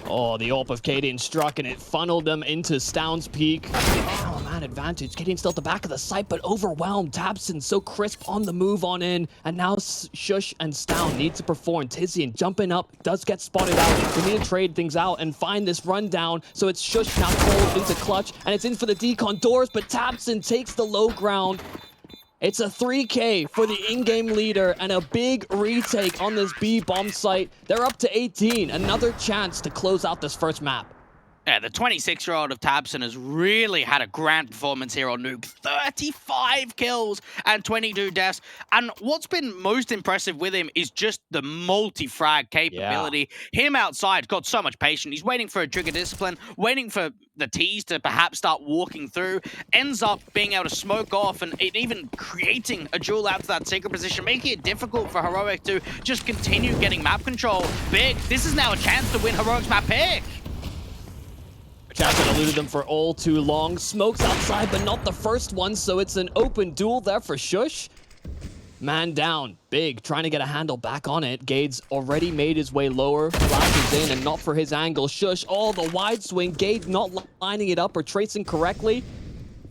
Oh, the AWP of Cadian struck, and it funneled them into Stown's peak. Oh, man, advantage. Getting still at the back of the site, but overwhelmed. tabseN so crisp on the move on in. And now Sjuush and Stavn need to perform. Tizian jumping up, does get spotted out. We need to trade things out and find this rundown. So it's Sjuush now pulled into clutch, and it's in for the decon doors, but tabseN takes the low ground. It's a 3K for the in-game leader and a big retake on this B bomb site. They're up to 18. Another chance to close out this first map. Yeah, the 26-year-old of tabseN has really had a grand performance here on Nuke. 35 kills and 22 deaths. And what's been most impressive with him is just the multi-frag capability. Yeah. Him outside got so much patience. He's waiting for a trigger discipline, waiting for the tease to perhaps start walking through, ends up being able to smoke off and even creating a duel out to that secret position, making it difficult for Heroic to just continue getting map control. Big, this is now a chance to win Heroic's map pick. tabseN eluded them for all too long. Smokes outside, but not the first one, so it's an open duel there for Sjuush. Man down. Big, trying to get a handle back on it. Gade's already made his way lower. Flashes in, and not for his angle. Sjuush, the wide swing. Gade not lining it up or tracing correctly.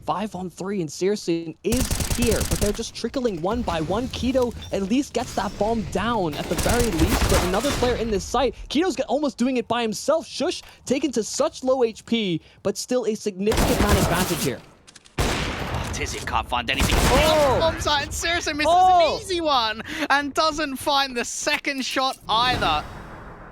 5-on-3, and CSGO is here, but they're just trickling one by one. Keto at least gets that bomb down at the very least, but another player in this site. Keto's almost doing it by himself. Sjuush taken to such low HP, but still a significant man advantage here. Tizian can't find anything. Bomb site, and CSGO misses an easy one and doesn't find the second shot either.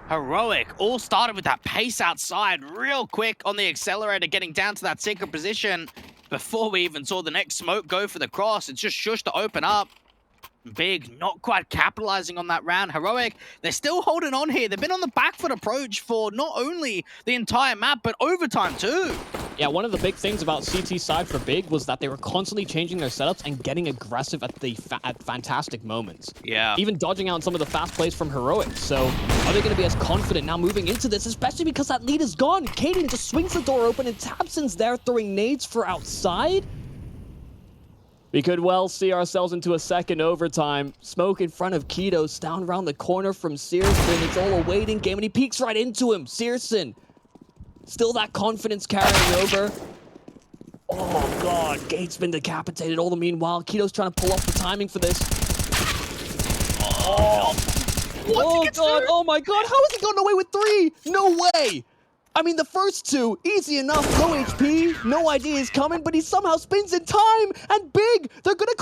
Heroic all started with that pace outside real quick on the accelerator, getting down to that secret position. Before we even saw the next smoke go for the cross, it's just Sjuush to open up. Big, not quite capitalizing on that round. Heroic, they're still holding on here. They've been on the back foot approach for not only the entire map, but overtime too. Yeah, one of the big things about CT side for Big was that they were constantly changing their setups and getting aggressive at the fantastic moments. Yeah. Even dodging out some of the fast plays from Heroic. So are they going to be as confident now moving into this, especially because that lead is gone? Kaden just swings the door open and tabseN's there throwing nades for outside. We could well see ourselves into a second overtime. Smoke in front of Keto, down around the corner from CSGO. It's all a waiting game, and he peeks right into him. CSGO, still that confidence carrying over. Oh, God. Gate's been decapitated all the meanwhile. Keto's trying to pull off the timing for this. Oh, God. Oh, my God. How is he going away with 3? No way. I mean, the first 2, easy enough, low HP, no idea he's coming, but he somehow spins in time, and Big, they're gonna